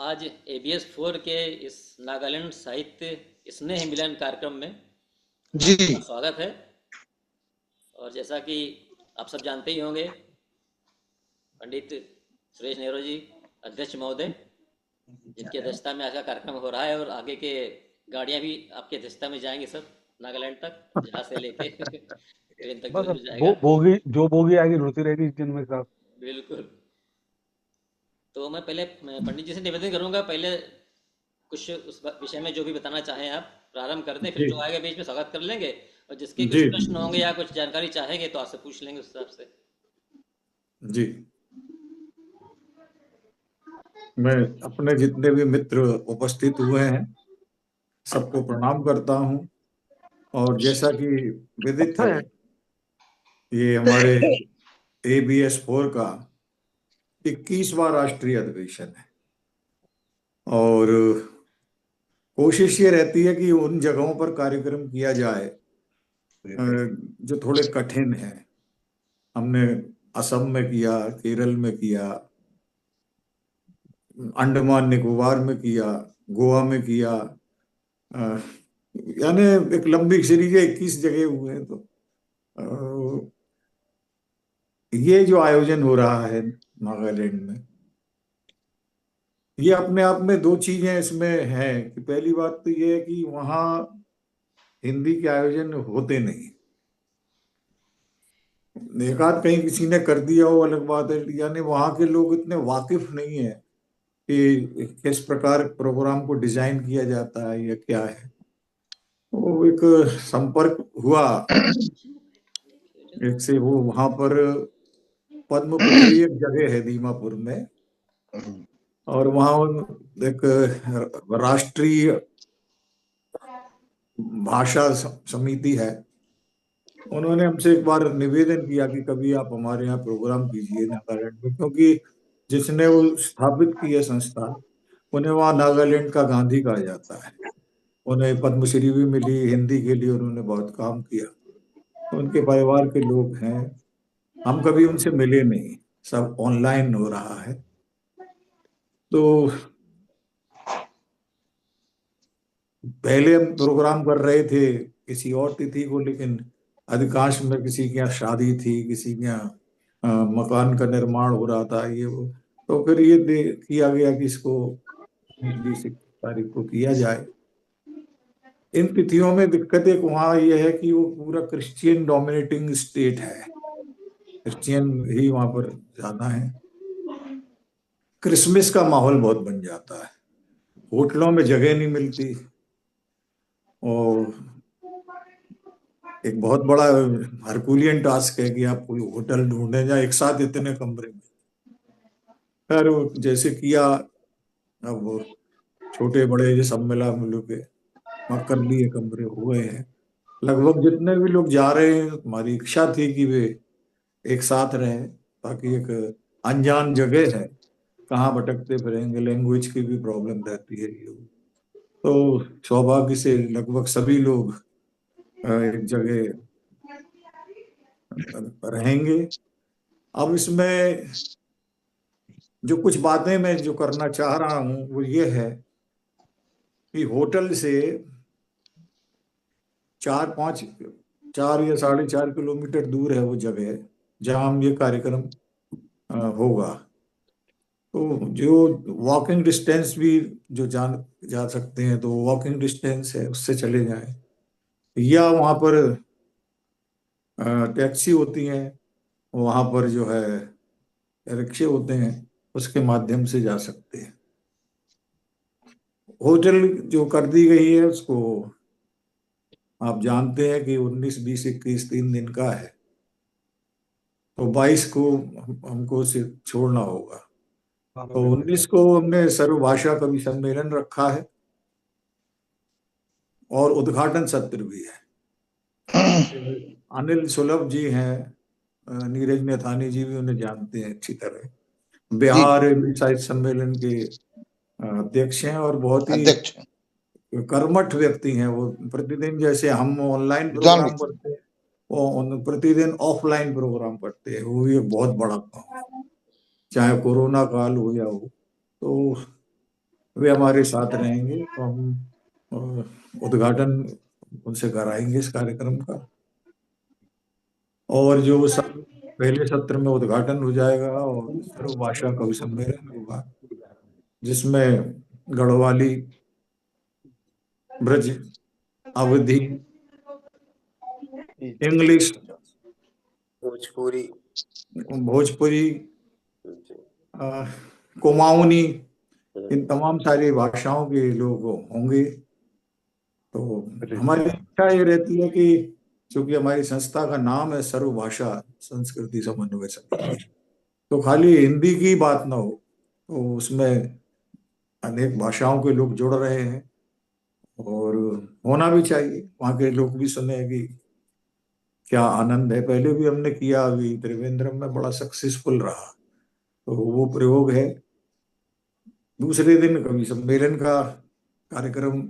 आज एबीएस 4 के इस नागालैंड साहित्य स्नेह मिलन कार्यक्रम में जी। आपका स्वागत है। और जैसा कि आप सब जानते ही होंगे, पंडित सुरेश नेहरू जी अध्यक्ष महोदय, जिनकी अध्यक्षता में आज का कार्यक्रम हो रहा है, और आगे के गाड़ियां भी आपकी अध्यक्षता में जाएंगी सब नागालैंड तक, जहाँ से लेके ट्रेन तक बस जो अब जो जाएगा। बोगी जो बोगी आएगी रुड़ती रहेगी इंजन में साहब। बिल्कुल। मैं पंडित जी से निवेदन करूंगा, पहले कुछ उस विषय में जो भी बताना चाहें आप प्रारंभ कर दें, फिर जी जो आएगा बीच में स्वागत कर लेंगे। और जिसके कुछ जी प्रश्न होंगे या कुछ जानकारी चाहेंगे तो आपसे पूछ लेंगे उस हिसाब से। जी। मैं अपने जितने भी मित्र उपस्थित हुए हैं सबको प्रणाम करता हूं। और जैसा कि विदित है, ये हमारे ABS 4 का 21वां राष्ट्रीय अधिवेशन है। और कोशिश ये रहती है कि उन जगहों पर कार्यक्रम किया जाए जो थोड़े कठिन हैं। हमने असम में किया, केरल में किया, अंडमान निकोबार में किया, गोवा में किया। अ, यानी एक लंबी सीरीज है, 21 जगह हुए हैं। तो अ, ये जो आयोजन हो रहा है नागालैंड में, ये अपने आप में दो चीजें इसमें हैं कि पहली बात तो ये है कि वहाँ हिंदी के आयोजन होते नहीं। एक आध कहीं किसी ने कर दिया हो अलग बात है, यानी वहाँ के लोग इतने वाकिफ नहीं है कि किस प्रकार प्रोग्राम को डिजाइन किया जाता है या क्या है। वो एक संपर्क हुआ एक से, वो वहां पर पद्म पुत्री एक जगह है दीमापुर में, और वहाँ एक राष्ट्रीय भाषा समिति है। उन्होंने हमसे एक बार निवेदन किया कि कभी आप हमारे यहाँ प्रोग्राम कीजिए नागालैंड में, क्योंकि जिसने वो स्थापित की है संस्था, उन्हें वहाँ नागालैंड का गांधी कहा जाता है। उन्हें पद्मश्री भी मिली हिंदी के लिए, उन्होंने बहुत काम किया। तो उनके परिवार के लोग हैं। हम कभी उनसे मिले नहीं, सब ऑनलाइन हो रहा है। तो पहले हम प्रोग्राम कर रहे थे किसी और तिथि को, लेकिन अधिकांश में किसी के यहाँ शादी थी, किसी के यहाँ मकान का निर्माण हो रहा था, ये वो। तो फिर ये किया गया कि इसको 19-20 तारीख को किया जाए। इन तिथियों में दिक्कत एक वहाँ ये है कि वो पूरा क्रिश्चियन डोमिनेटिंग स्टेट है, क्रिश्चियन ही वहाँ पर ज्यादा है। क्रिसमस का माहौल बहुत बन जाता है, होटलों में जगह नहीं मिलती। और एक बहुत बड़ा हरकुलियन टास्क है कि आप कोई होटल ढूंढे जहाँ एक साथ इतने कमरे में। खैर वो जैसे किया, अब वो छोटे बड़े जो सब मिला मिलू के वहाँ कर लिए, कमरे हुए हैं। लगभग जितने भी लोग जा रहे हैं, हमारी इच्छा थी कि वे एक साथ रहें, ताकि एक अनजान जगह है, कहाँ भटकते फिरेंगे, लैंग्वेज की भी प्रॉब्लम रहती है ये। तो सौभाग्य से लगभग सभी लोग एक जगह रहेंगे। अब इसमें जो कुछ बातें मैं जो करना चाह रहा हूँ वो ये है कि होटल से 4-5, 4 या 4.5 किलोमीटर दूर है वो जगह जहाँ हम ये कार्यक्रम होगा। तो जो वॉकिंग डिस्टेंस भी जो जान जा सकते हैं, तो वॉकिंग डिस्टेंस है उससे चले जाएं, या वहाँ पर टैक्सी होती हैं, वहाँ पर जो है रिक्शे होते हैं, उसके माध्यम से जा सकते हैं। होटल जो कर दी गई है उसको आप जानते हैं कि 19, 20, 21 3 दिन का है। तो 22 को हमको सिर्फ छोड़ना होगा। तो 19 को हमने सर्वभाषा कवि सम्मेलन रखा है, और उद्घाटन सत्र भी है। अनिल सुलभ जी हैं, नीरज मैथानी जी भी उन्हें जानते हैं अच्छी तरह, जी। बिहार साहित्य सम्मेलन के अध्यक्ष हैं, और बहुत ही अध्यक्ष हैं। कर्मठ व्यक्ति हैं वो। प्रतिदिन जैसे हम ऑनलाइन विद्वान प्रोग्राम व्यक्ति। करते हैं, वो प्रतिदिन ऑफलाइन प्रोग्राम करते हैं। वो भी एक बहुत बड़ा काम है, चाहे कोरोना काल हो या हो। तो वे हमारे साथ रहेंगे, तो हम उद्घाटन उनसे कराएंगे इस कार्यक्रम का। और जो पहले सत्र में उद्घाटन हो जाएगा और सर्व भाषा कवि सम्मेलन होगा, जिसमें गढ़वाली, ब्रज, अवधी, इंग्लिश, भोजपुरी, भोजपुरी, अ, कुमाऊनी, इन तमाम सारी भाषाओं के लोग होंगे। तो हमारी इच्छा ये रहती है कि चूंकि हमारी संस्था का नाम है सर्वभाषा संस्कृति समन्वय समिति, तो खाली हिंदी की बात ना हो, तो उसमें अनेक भाषाओं के लोग जुड़ रहे हैं और होना भी चाहिए, वहाँ के लोग भी सुने कि क्या आनंद है। पहले भी हमने किया, अभी त्रिवेंद्रम में बड़ा सक्सेसफुल रहा, तो वो प्रयोग है। दूसरे दिन कवि सम्मेलन का कार्यक्रम,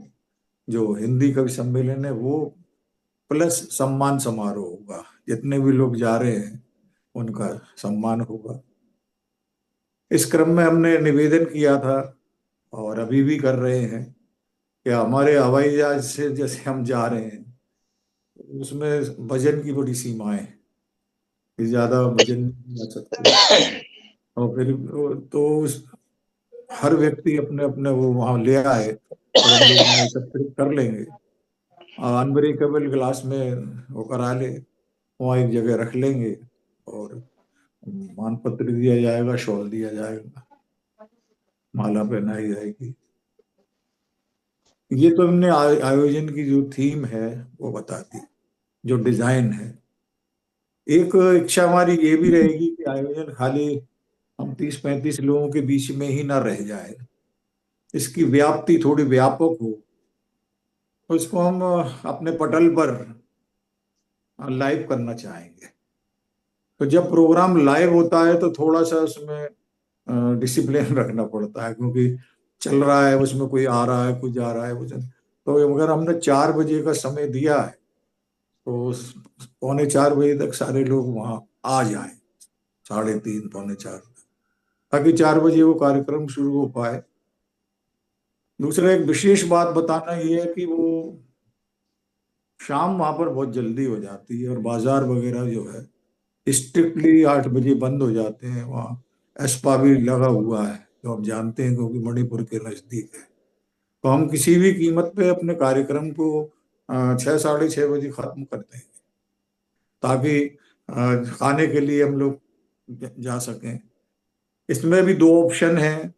जो हिंदी कवि सम्मेलन है, वो प्लस सम्मान समारोह होगा। जितने भी लोग जा रहे हैं उनका सम्मान होगा। इस क्रम में हमने निवेदन किया था और अभी भी कर रहे हैं कि हमारे हवाई जहाज से जैसे हम जा रहे हैं, उसमें वजन की बड़ी सीमाएं हैं कि ज्यादा वजन नहीं जा सकते, और फिर तो हर व्यक्ति अपने अपने वो वहां ले आए और हम लोग वहाँ एकत्रित कर लेंगे। अनब्रेकेबल ग्लास में वो करा ले, वहाँ एक जगह रख लेंगे और मान पत्र दिया जाएगा, शॉल दिया जाएगा, माला पहनाई जाएगी। ये तो हमने आयोजन की जो थीम है वो बता दी, जो डिजाइन है। एक इच्छा हमारी ये भी रहेगी कि आयोजन खाली हम 30-35 लोगों के बीच में ही ना रह जाए, इसकी व्याप्ति थोड़ी व्यापक हो। तो इसको हम अपने पटल पर लाइव करना चाहेंगे। तो जब प्रोग्राम लाइव होता है तो थोड़ा सा उसमें डिसिप्लिन रखना पड़ता है, क्योंकि चल रहा है, उसमें कोई आ रहा है, कोई जा रहा है, तो अगर हमने 4 बजे का समय दिया है तो 3:45 तक सारे लोग वहां आ जाएं, 3:30 3:45 तक, ताकि 4 बजे वो कार्यक्रम शुरू हो पाए। दूसरा एक विशेष बात बताना ये है कि वो शाम वहां पर बहुत जल्दी हो जाती है और बाजार वगैरह जो है स्ट्रिक्टली 8 बजे बंद हो जाते हैं। वहाँ एस्पा भी लगा हुआ है, जो हम जानते हैं क्योंकि मणिपुर के नजदीक है। तो हम किसी भी कीमत पे अपने कार्यक्रम को 6 साढ़े 6 बजे खत्म कर देंगे, ताकि खाने के लिए हम लोग जा सकें। इसमें भी 2 ऑप्शन हैं,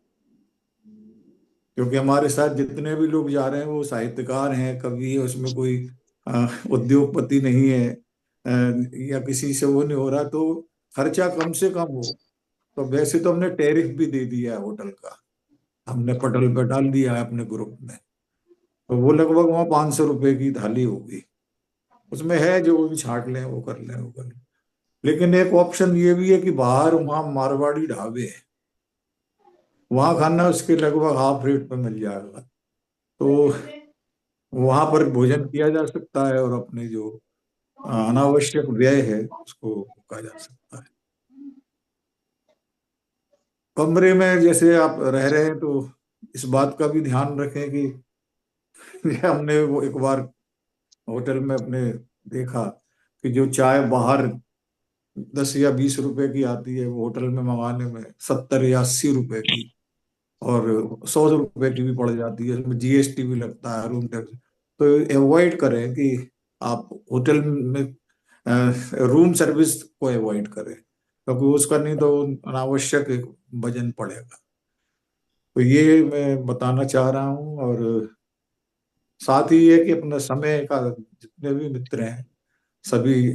क्योंकि हमारे साथ जितने भी लोग जा रहे हैं वो साहित्यकार हैं, कवि है, उसमें कोई उद्योगपति नहीं है, या किसी से वो नहीं हो रहा, तो खर्चा कम से कम हो। तो वैसे तो हमने टैरिफ भी दे दिया है होटल का, हमने पटल पे डाल दिया है अपने ग्रुप में। तो वो लगभग वहाँ 500 रुपए की थाली होगी, उसमें है जो वो भी छाट लें, वो कर लें, वो कर लें। लेकिन एक ऑप्शन ये भी है कि बाहर वहाँ मारवाड़ी ढाबे हैं, वहाँ खाना उसके लगभग हाफ रेट पे मिल जाएगा। तो वहां पर भोजन किया जा सकता है और अपने जो अनावश्यक व्यय है उसको रोका जा सकता है। कमरे में जैसे आप रह रहे हैं तो इस बात का भी ध्यान रखें कि हमने वो एक बार होटल में अपने देखा कि जो चाय बाहर 10 या 20 रुपए की आती है, वो होटल में मंगाने में 70 या 80 रुपए की और 100 रुपए की भी पड़ जाती है, उसमें जीएसटी भी लगता है, रूम टैक्स। तो अवॉइड करें कि आप होटल में रूम सर्विस को अवॉइड करें, क्योंकि उसका नहीं तो अनावश्यक एक वजन पड़ेगा। तो ये मैं बताना चाह रहा हूँ। और साथ ही ये कि अपना समय का, जितने भी मित्र हैं सभी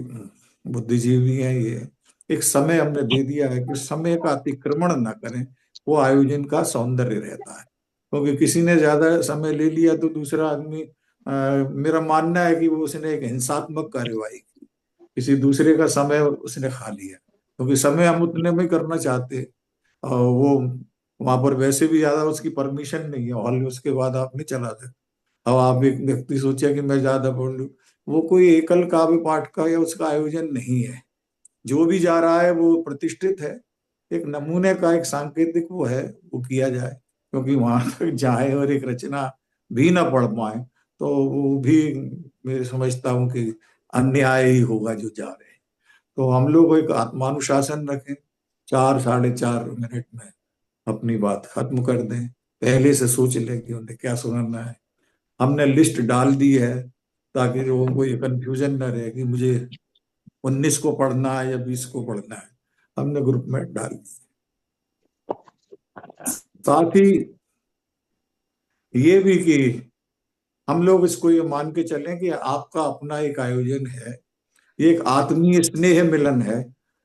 बुद्धिजीवी हैं, ये एक समय हमने दे दिया है कि समय का अतिक्रमण ना करें, वो आयोजन का सौंदर्य रहता है। क्योंकि किसी ने ज्यादा समय ले लिया तो दूसरा आदमी, मेरा मानना है कि वो उसने एक हिंसात्मक कार्यवाही की, किसी दूसरे का समय उसने खा लिया, क्योंकि समय हम उतने में करना चाहते, और वो वहां पर वैसे भी ज्यादा उसकी परमिशन नहीं है हॉल में, उसके बाद आप नहीं चला सकते। अब आप एक व्यक्ति सोचे कि मैं ज्यादा पढ़ लूं, वो कोई एकल काव्य पाठ का या उसका आयोजन नहीं है। जो भी जा रहा है वो प्रतिष्ठित है, एक नमूने का, एक सांकेतिक वो है, वो किया जाए। क्योंकि वहां तक जाए और एक रचना भी ना पढ़ पाए तो वो भी मैं समझता हूँ कि अन्याय ही होगा जो जा रहे हैं। तो हम लोग एक आत्मानुशासन रखें, 4 साढ़े 4 मिनट में अपनी बात खत्म कर दें, पहले से सोच लें कि उन्हें क्या सुनाना है। हमने लिस्ट डाल दी है ताकि लोगों को ये कंफ्यूजन ना रहे कि मुझे 19 को पढ़ना है या 20 को पढ़ना है। हमने ग्रुप में डाल दी। साथ ही ये भी कि हम लोग इसको ये मान के चलें कि आपका अपना एक आयोजन है, ये एक आत्मीय स्नेह मिलन है।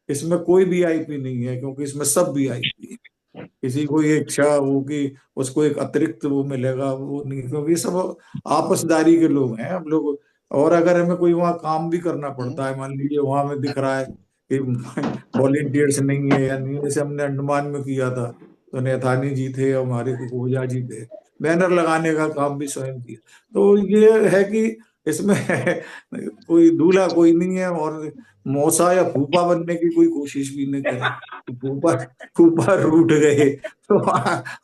इसमें कोई वीआईपी नहीं है, क्योंकि इसमें सब वीआईपी है। किसी को ये इच्छा हो कि उसको एक अतिरिक्त वो मिलेगा, वो नहीं, क्योंकि ये सब आपसदारी के लोग हैं हम लोग। और अगर हमें कोई वहाँ काम भी करना पड़ता है, मान लीजिए वहां में दिख रहा है कि वॉलेंटियर्स नहीं है या नहीं, जैसे हमने अंडमान में किया था तो नेथानी जी थे, हमारे ओझा जी थे, बैनर लगाने का काम भी स्वयं किया। तो ये है कि इसमें कोई दूल्हा कोई नहीं है, और मौसा या फूफा बनने की कोई कोशिश भी नहीं करें। फूफा फूफा रूठ गए तो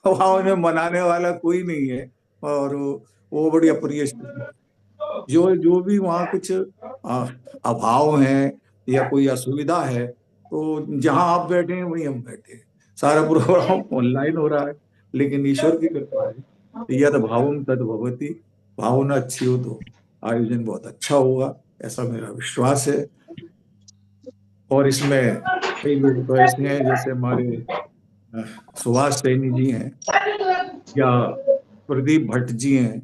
वहाँ उन्हें मनाने वाला कोई नहीं है। और वो बड़ी अप्रिय स्थिति। जो जो भी वहाँ कुछ अभाव है या कोई असुविधा है, तो जहाँ आप बैठे हैं वहीं हम बैठे हैं। सारा प्रोग्राम ऑनलाइन हो रहा है, लेकिन ईश्वर की कृपा है, यद भावम तद भवति। भावना अच्छी हो तो आयोजन बहुत अच्छा होगा, ऐसा मेरा विश्वास है। और इसमें कई लोग तो ऐसे हैं, जैसे हमारे अ, सुभाष सैनी जी हैं या प्रदीप भट्ट जी हैं।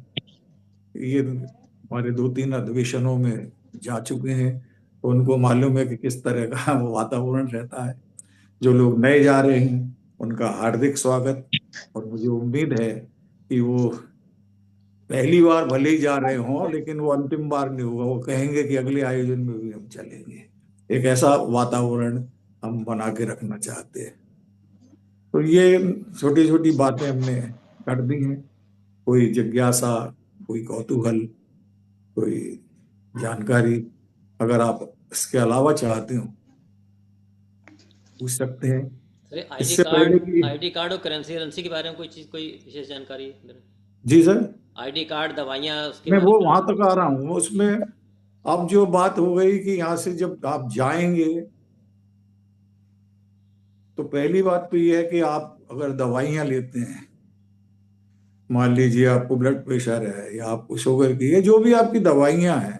ये हमारे 2-3 अधिवेशनों में जा चुके हैं, तो उनको मालूम है कि किस तरह का वो वातावरण रहता है। जो लोग नए जा रहे हैं उनका हार्दिक स्वागत। और मुझे उम्मीद है कि वो पहली बार भले ही जा रहे हों, लेकिन वो अंतिम बार नहीं होगा, वो कहेंगे कि अगले आयोजन में भी हम चलेंगे। एक ऐसा वातावरण हम बना के रखना चाहते हैं। तो ये छोटी छोटी बातें हमने कर दी हैं। कोई जिज्ञासा, कोई कौतूहल, कोई जानकारी, अगर आप इसके अलावा चाहते हो पूछ सकते हैं। अरे इससे पहले कि आईडी कार्ड और करेंसी करेंसी के बारे में कोई चीज़, कोई विशेष जानकारी? जी सर, आईडी कार्ड, दवाइयाँ, उसके मैं बारे वो में? वहां तक आ रहा हूँ। उसमें अब जो बात हो गई कि यहाँ से जब आप जाएंगे, तो पहली बात तो ये है कि आप अगर दवाइयाँ लेते हैं, मान लीजिए आपको ब्लड प्रेशर है या आपको शुगर की है, जो भी आपकी दवाइयाँ हैं,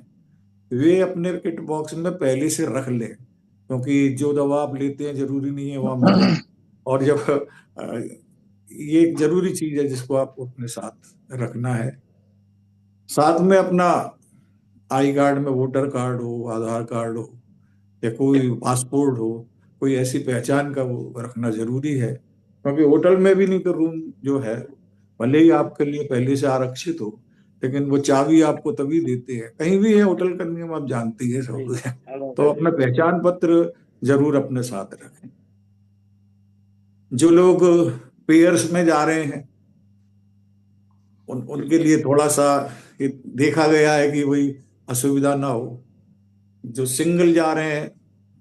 वे अपने किट बॉक्स में पहले से रख लें, क्योंकि जो दवा आप लेते हैं जरूरी नहीं है वहां मिले। और जब ये एक जरूरी चीज है जिसको आपको अपने साथ रखना है। साथ में अपना आई कार्ड में वोटर कार्ड हो, आधार कार्ड हो, या कोई पासपोर्ट हो, कोई ऐसी पहचान का वो रखना जरूरी है। क्योंकि होटल में भी नहीं तो रूम जो है, भले ही आपके लिए पहले से आरक्षित हो, लेकिन वो चाबी आपको तभी देते हैं। कहीं भी है होटल का नियम आप जानती है सब। तो अपना पहचान पत्र जरूर अपने साथ रखें। जो लोग पेयर्स में जा रहे हैं उनके लिए थोड़ा सा ये देखा गया है कि भाई असुविधा ना हो। जो सिंगल जा रहे हैं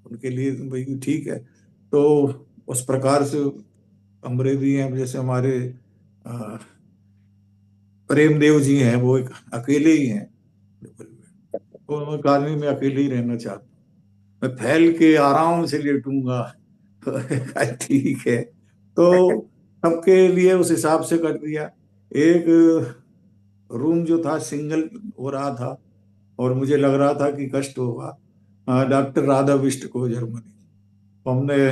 उनके लिए भाई ठीक है। तो उस प्रकार से कमरे भी हैं, जैसे हमारे अ, प्रेमदेव जी हैं, वो एक अकेले ही हैं, वो कॉलोनी में अकेले ही रहना चाहते हैं। मैं फैल के आराम से लेटूंगा। ठीक है। तो सबके लिए उस हिसाब से कर दिया। एक रूम जो था सिंगल हो रहा था, और मुझे लग रहा था कि कष्ट होगा डॉक्टर राधा बिष्ट को, जर्मनी। तो हमने,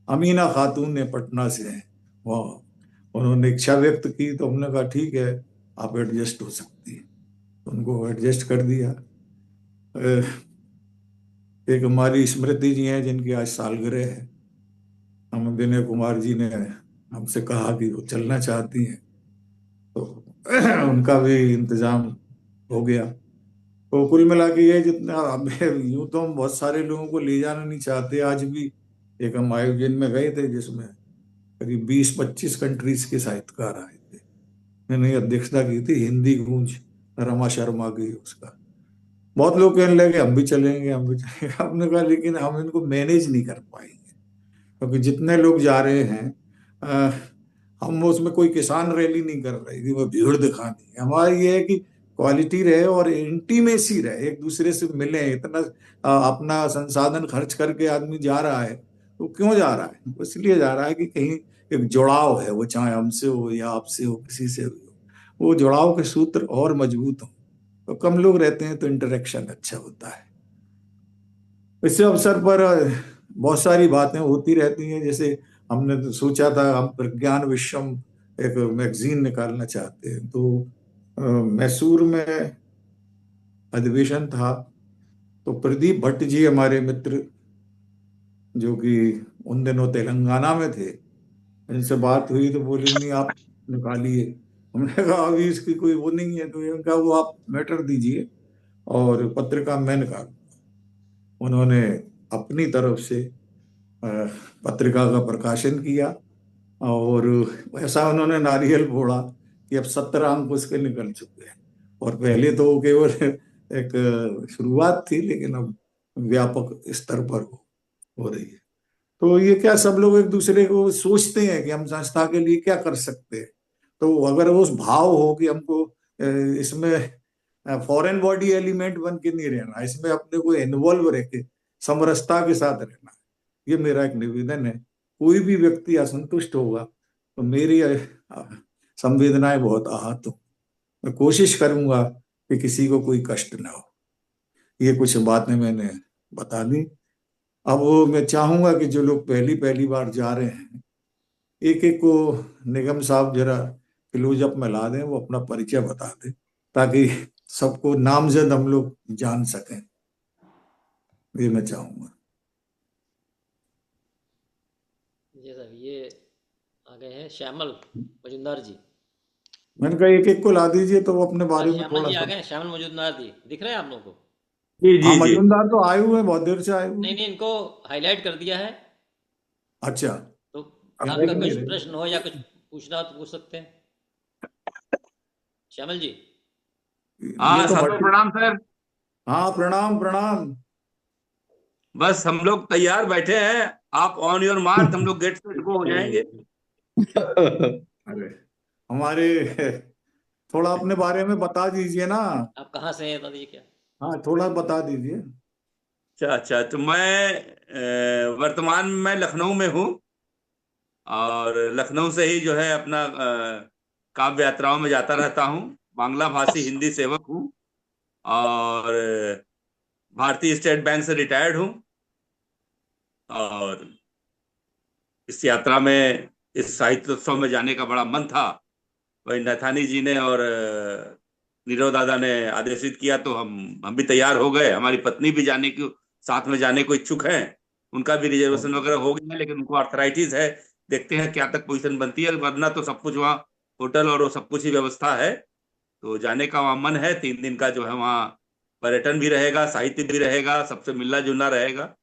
अमीना खातून ने पटना से हैं, वहाँ उन्होंने इच्छा व्यक्त की, तो हमने कहा ठीक है, आप एडजस्ट हो सकती है, तो उनको एडजस्ट कर दिया। एक हमारी स्मृति जी हैं जिनकी आज सालगिरह है, हम विनय कुमार जी ने हमसे कहा कि वो चलना चाहती हैं, तो उनका भी इंतजाम हो गया। तो कुल मिला के ये जितना अब यूं तो हम बहुत सारे लोगों को ले जाना नहीं चाहते। आज भी एक हम आयोजन में गए थे जिसमें करीब 20-25 कंट्रीज के साहित्यकार आए थे। मैंने अध्यक्षता की थी, हिंदी गूंज, रमा शर्मा की उसका। बहुत लोग कहने लगे हम भी चलेंगे, हम भी चलेंगे। हमने कहा लेकिन हम इनको मैनेज नहीं कर पाएंगे, क्योंकि जितने लोग जा रहे हैं हम उसमें कोई किसान रैली नहीं कर रहे कि वो भीड़ दिखानी है। हमारा ये है कि क्वालिटी रहे और इंटीमेसी रहे, एक दूसरे से मिले। इतना अपना संसाधन खर्च करके आदमी जा रहा है तो क्यों जा रहा है? वो इसलिए जा रहा है कि कहीं एक जुड़ाव है, वो चाहे हमसे हो या आपसे हो, किसी से भी हो, वो जुड़ाव के सूत्र और मजबूत हो। तो कम लोग रहते हैं तो इंटरेक्शन अच्छा होता है। इस अवसर पर बहुत सारी बातें होती रहती हैं। जैसे हमने तो सोचा था हम प्रज्ञान विश्वम एक मैगजीन निकालना चाहते हैं, तो मैसूर में अधिवेशन था। तो प्रदीप भट्ट जी हमारे मित्र, जो कि उन दिनों तेलंगाना में थे, इनसे बात हुई तो बोले नहीं आप निकालिए। हमने कहा अभी इसकी कोई वो नहीं है, तो इनका वो आप मैटर दीजिए और पत्रिका में निकाल। उन्होंने अपनी तरफ से अ, पत्रिका का प्रकाशन किया और ऐसा उन्होंने नारियल फोड़ा कि अब 17 अंक उसके निकल चुके हैं। और पहले तो वो केवल एक शुरुआत थी, लेकिन अब व्यापक स्तर पर हो रही है। तो ये क्या सब लोग एक दूसरे को सोचते हैं कि हम संस्था के लिए क्या कर सकते हैं। तो अगर उस भाव हो कि हमको इसमें फॉरेन बॉडी एलिमेंट बन के नहीं रहना, इसमें अपने को इन्वॉल्व रह के समरसता के साथ रहना, ये मेरा एक निवेदन है। कोई भी व्यक्ति असंतुष्ट होगा तो मेरी संवेदनाएं बहुत आहत हो। मैं कोशिश करूंगा कि किसी को कोई कष्ट ना हो। ये कुछ बातें मैंने बता दी। अब वो मैं चाहूंगा कि जो लोग पहली पहली बार जा रहे हैं, एक एक को निगम साहब जरा क्लोजअप में ला दें, वो अपना परिचय बता दें ताकि सबको नामजद हम लोग जान सकें। ये मैं चाहूंगा। जी सर, ये आ गए हैं श्यामल मजुमदार जी। मैंने कहा एक एक को ला दीजिए तो वो अपने हाँ, बारे में श्यामल थोड़ा जी आ सा। गए हैं, श्यामल मजुमदार जी दिख रहे हैं आप लोगों को? जी हाँ, जी जी। मजूमदार तो आए हुए हैं, बहुत देर से आए हुए नहीं हैं। नहीं, इनको हाईलाइट कर दिया है। अच्छा, तो यहाँ आपका देख नहीं कुछ रहे। प्रश्न हो या कुछ पूछना हो तो पूछ सकते हैं श्यामल जी। ये हाँ, तो सादर भट्टी। प्रणाम सर। हाँ, प्रणाम प्रणाम। बस हम लोग तैयार बैठे हैं। आप ऑन योर मार्क, हम लोग गेट से गो हो जाएंगे। अरे हमारे थोड़ा अपने बारे में बता दीजिए ना। आप कहाँ से हैं बता दीजिए क्या? हाँ, थोड़ा बता दीजिए। अच्छा अच्छा, तो मैं वर्तमान में लखनऊ में हूँ। और लखनऊ से ही जो है अपना काव्य यात्राओं में जाता रहता हूँ। बांग्ला भाषी हिंदी सेवक हूँ। और भारतीय स्टेट बैंक से रिटायर्ड हूँ। और इस यात्रा में, इस साहित्य उत्सव में जाने का बड़ा मन था। वही नैथानी जी ने और नीरव दादा ने आदेशित किया तो हम भी तैयार हो गए। हमारी पत्नी भी जाने की, साथ में जाने को इच्छुक है। उनका भी रिजर्वेशन वगैरह हो गया है, लेकिन उनको आर्थराइटिस है। देखते हैं क्या तक पोजीशन बनती है, वरना तो सब कुछ वहाँ होटल और वो सब कुछ ही व्यवस्था है। तो जाने का वहाँ मन है। 3 दिन का जो है वहाँ पर्यटन भी रहेगा, साहित्य भी रहेगा, सबसे मिलना जुलना रहेगा।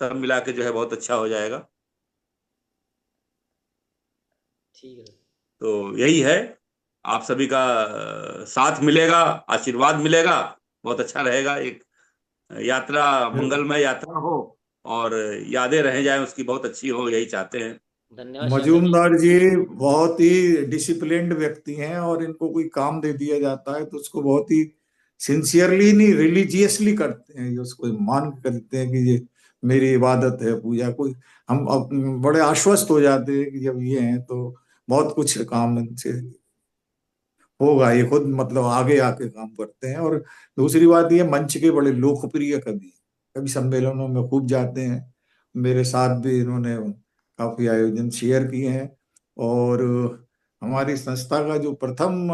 सब मिला के जो है बहुत अच्छा हो जाएगा। ठीक है सर। तो यही है। आप सभी का साथ मिलेगा, आशीर्वाद मिलेगा, बहुत अच्छा रहेगा। एक यात्रा मंगलमय यात्रा हो और यादें रह जाए उसकी, बहुत अच्छी हो, यही चाहते हैं। धन्यवाद श्यामल जी। मजूमदार जी बहुत ही डिसिप्लिन्ड व्यक्ति हैं, और इनको कोई काम दे दिया जाता है तो उसको बहुत ही सिंसियरली नहीं रिलीजियसली करते हैं। ये उसको मान के करते हैं कि ये मेरी इबादत है, पूजा कोई। हम अब बड़े आश्वस्त हो जाते हैं कि जब ये हैं तो बहुत कुछ काम इनसे होगा। ये खुद मतलब आगे आके काम करते हैं। और दूसरी बात ये, मंच के बड़े लोकप्रिय कवि हैं। कवि सम्मेलनों में खूब जाते हैं। मेरे साथ भी इन्होंने काफी आयोजन शेयर किए हैं। और हमारी संस्था का जो प्रथम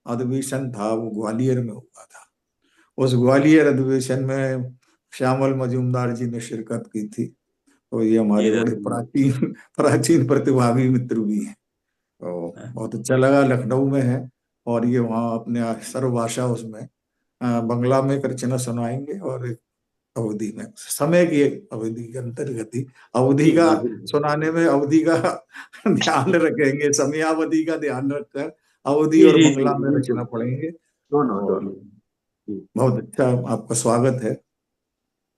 अधिवेशन था वो ग्वालियर में हुआ था। उस ग्वालियर अधिवेशन में श्यामल मजूमदार जी ने शिरकत की थी। तो ये जी हमारे बड़े दादा। प्राचीन प्राचीन प्रतिभागी मित्र भी हैं। तो बहुत अच्छा लगा, लखनऊ में है। और ये वहाँ अपने सर्वभाषा उसमें बंगला में एक रचना सुनाएंगे, और एक अवधि में, समय की एक अवधि के अंतर्गत ही अवधि का सुनाने में अवधि का ध्यान रखेंगे, समयावधि का ध्यान रखकर अवधि जी और जी जी, बंगला में बिल्कुल। रचना पढ़ेंगे। दोनों और दोनों। जी। बहुत अच्छा आपका स्वागत है।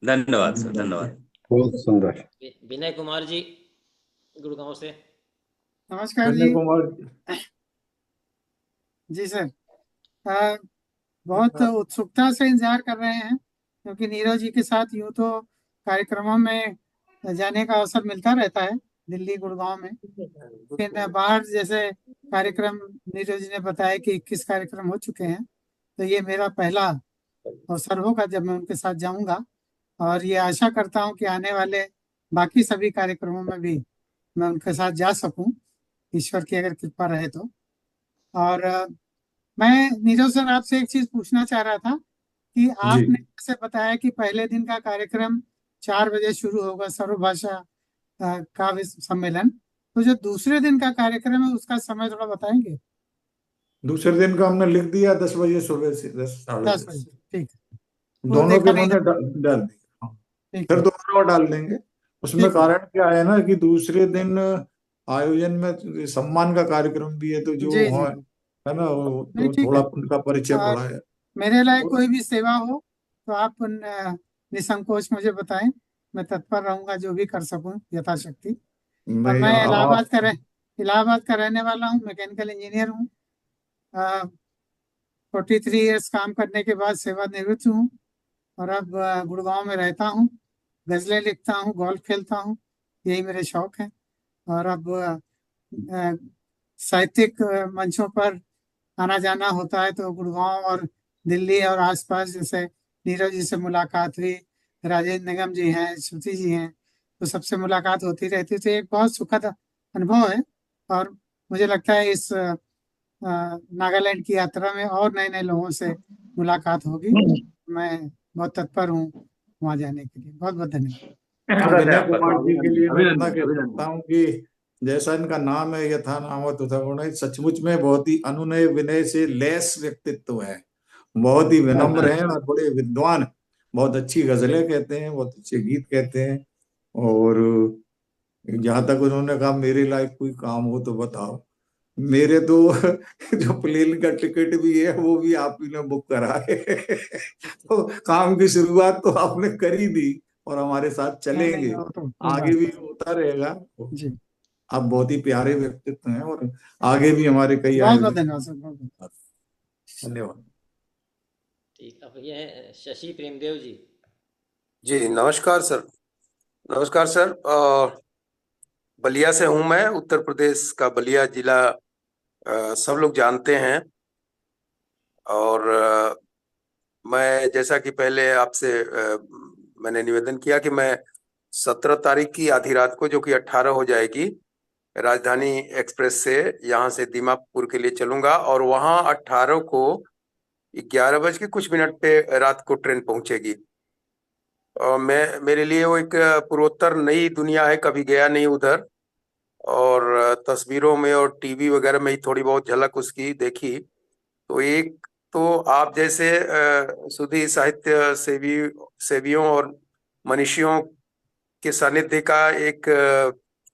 धन्यवाद सर, धन्यवाद। बहुत सुंदर। विनय कुमार जी गुड़गांव से। नमस्कार संजय जी। कुमार जी सर, बहुत उत्सुकता से इंतजार कर रहे हैं, क्योंकि नीरज जी के साथ यूं तो कार्यक्रमों में जाने का अवसर मिलता रहता है, दिल्ली गुड़गांव में। लेकिन बाहर जैसे कार्यक्रम नीरज जी ने बताया कि 21 कार्यक्रम हो चुके हैं, तो ये मेरा पहला अवसर होगा जब मैं उनके साथ जाऊंगा। और ये आशा करता हूं कि आने वाले बाकी सभी कार्यक्रमों में भी मैं उनके साथ जा सकूं, ईश्वर की अगर कृपा रहे तो। और मैं नीरज सर आपसे एक चीज पूछना चाह रहा था कि जी। आपने जैसे बताया कि पहले दिन का कार्यक्रम 4 बजे शुरू होगा, सर्वभाषा काव्य सम्मेलन। तो जो दूसरे दिन का कार्यक्रम है उसका समय थोड़ा बताएंगे? दूसरे दिन का हमने लिख दिया 10 बजे सुबह से 10 साढ़े 10 दस बजे, ठीक है। वो दोनों के देखा नहीं उन्होंने था। डाल दिया। हाँ। ठीक फिर है, दोबारा और डाल देंगे। उसमें ठीक है। कारण क्या है ना कि दूसरे दिन आयोजन में सम्मान का कार्यक्रम भी है, तो जो जी जी है जी। ना नहीं, तो ठीक थोड़ा है। उनका परिचय और बढ़ाया। मेरे लायक और कोई भी सेवा हो तो आप निसंकोच मुझे बताएं, मैं तत्पर रहूंगा जो भी कर सकूं यथाशक्ति। और नहीं मैं आप इलाहाबाद का रहने वाला हूँ, मैकेनिकल इंजीनियर हूँ। 43 इयर्स काम करने के बाद सेवानिवृत्त हूँ, और अब गुड़गांव में रहता हूँ। गजलें लिखता हूँ, गोल्फ खेलता हूँ, यही मेरे शौक हैं। और अब अ, साहित्यिक मंचों पर आना जाना होता है, तो गुड़गांव और दिल्ली और आसपास, जैसे नीरज जी से मुलाकात हुई, राजेंद्र निगम जी हैं, श्रुति जी हैं, तो सबसे मुलाकात होती रहती है। तो एक बहुत सुखद अनुभव है। और मुझे लगता है इस नागालैंड की यात्रा में और नए नए लोगों से मुलाकात होगी। मैं बहुत तत्पर हूँ वहाँ जाने के लिए। बहुत बहुत धन्यवाद। विनय कुमार जी के लिए मैं इतना अभिनंदन कह सकता अभिनंदन। हूँ कि जैसा इनका नाम है यथा नाम तथा गुण, सचमुच में बहुत ही अनुनय विनय से लैस व्यक्तित्व है। बहुत ही विनम्र हैं और बड़े विद्वान। बहुत अच्छी गजलें कहते हैं, बहुत अच्छे गीत कहते हैं। और जहां तक उन्होंने कहा मेरे लायक कोई काम हो तो बताओ, मेरे तो जो प्लेन का टिकट भी है वो भी आप ही ने बुक करा है। तो काम की शुरुआत तो आपने कर ही दी और हमारे साथ नहीं नहीं, चलेंगे, वो तो कोई आगे बात भी होता रहेगा। जी। आप बहुत ही प्यारे व्यक्तित्व हैं और आगे भी हमारे कई बहुत बहुत आयोजन। धन्यवाद सर, बहुत बहुत। धन्यवाद। ठीक, अब ये है शशि प्रेमदेव जी। जी नमस्कार सर। नमस्कार सर। बलिया से हूं मैं, उत्तर प्रदेश का बलिया जिला सब लोग जानते हैं। और मैं जैसा कि पहले आपसे मैंने निवेदन किया कि मैं 17 तारीख की आधी रात को, जो कि 18 हो जाएगी, राजधानी एक्सप्रेस से यहाँ से दीमापुर के लिए चलूंगा, और वहाँ 18 को 11 बज के कुछ मिनट पे रात को ट्रेन पहुंचेगी। और मेरे लिए वो एक पूर्वोत्तर नई दुनिया है, कभी गया नहीं उधर। और तस्वीरों में और टीवी वगैरह में ही थोड़ी बहुत झलक उसकी देखी। तो एक तो आप जैसे सुधी साहित्य सेवियों और मनीषियों के सानिध्य का एक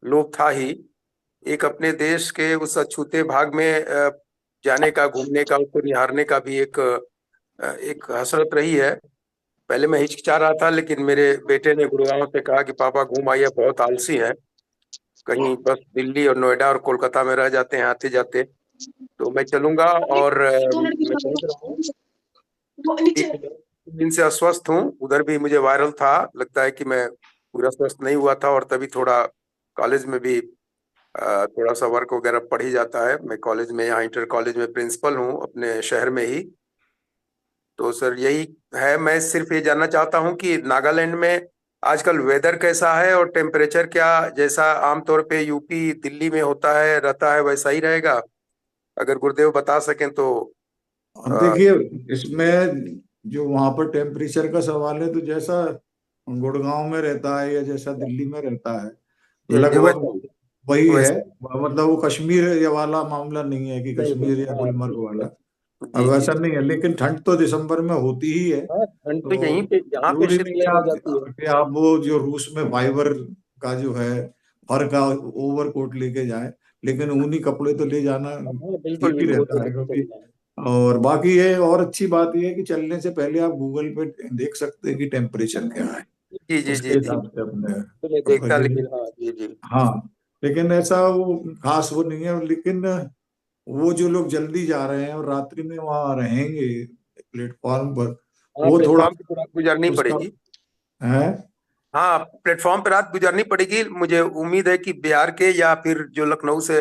लोभ था ही। एक अपने देश के उस अछूते भाग में जाने का, घूमने का, उसको निहारने का भी एक हसरत रही है। पहले मैं हिचकिचा रहा था, लेकिन मेरे बेटे ने गुड़गांव से कहा कि पापा घूम आइए, बहुत आलसी है, कहीं बस दिल्ली और नोएडा और कोलकाता में रह जाते हैं आते जाते। तो मैं चलूंगा। और मैं सोच रहा हूँ, 3 दिन से अस्वस्थ हूँ, उधर भी मुझे वायरल था, लगता है कि मैं पूरा स्वस्थ नहीं हुआ था। और तभी थोड़ा कॉलेज में भी थोड़ा सा वर्क वगैरह पड़ ही जाता है। मैं कॉलेज में, यहाँ इंटर कॉलेज में प्रिंसिपल हूँ अपने शहर में ही। तो सर यही है, मैं सिर्फ ये जानना चाहता हूँ कि नागालैंड में आजकल वेदर कैसा है और टेम्परेचर क्या, जैसा आमतौर पे यूपी दिल्ली में होता है रहता है, वैसा ही रहेगा? अगर गुरुदेव बता सकें तो। अब देखिए, इसमें जो वहां पर टेम्परेचर का सवाल है, तो जैसा गुड़गांव में रहता है या जैसा दिल्ली में रहता है जी लगभग वैसा वही है। वैसा मतलब वो कश्मीर ये वाला मामला नहीं है कि नहीं कश्मीर नहीं, या हाँ गुलमर्ग ठीक वाला। है। अब जी जी ऐसा जी। नहीं है, लेकिन ठंड तो दिसंबर में होती ही है। हाँ ठंड तो तो यहीं पे, जहाँ पे जरूरी नहीं है शिफ्ट हो जाती है। कि आप वो जो रूस में फाइबर का जो है फर का ओवर कोट लेके जाएं, लेकिन ऊनी कपड़े तो ले जाना हाँ बिल्कुल ठीक ही बिल्कुल, वो तो रहता है, लेके क्योंकि चलना है। और बाकी ये और अच्छी बात यह है कि चलने से पहले आप गूगल पे देख सकते हैं कि टेम्परेचर क्या है, जी जी उसके जी जी, हिसाब से अपने तो मैं कपड़े देखता, ले लें। लेकिन हाँ जी जी। हाँ, लेकिन ऐसा वो खास वो नहीं है। लेकिन वो जो लोग जल्दी जा रहे हैं और रात्रि में वहां रहेंगे प्लेटफॉर्म पर, हाँ, वो थोड़ा प्लेटफॉर्म पे रात गुजारनी उसका पड़ेगी। है। हाँ, प्लेटफॉर्म पे रात गुजारनी पड़ेगी। मुझे उम्मीद है कि बिहार के या फिर जो लखनऊ से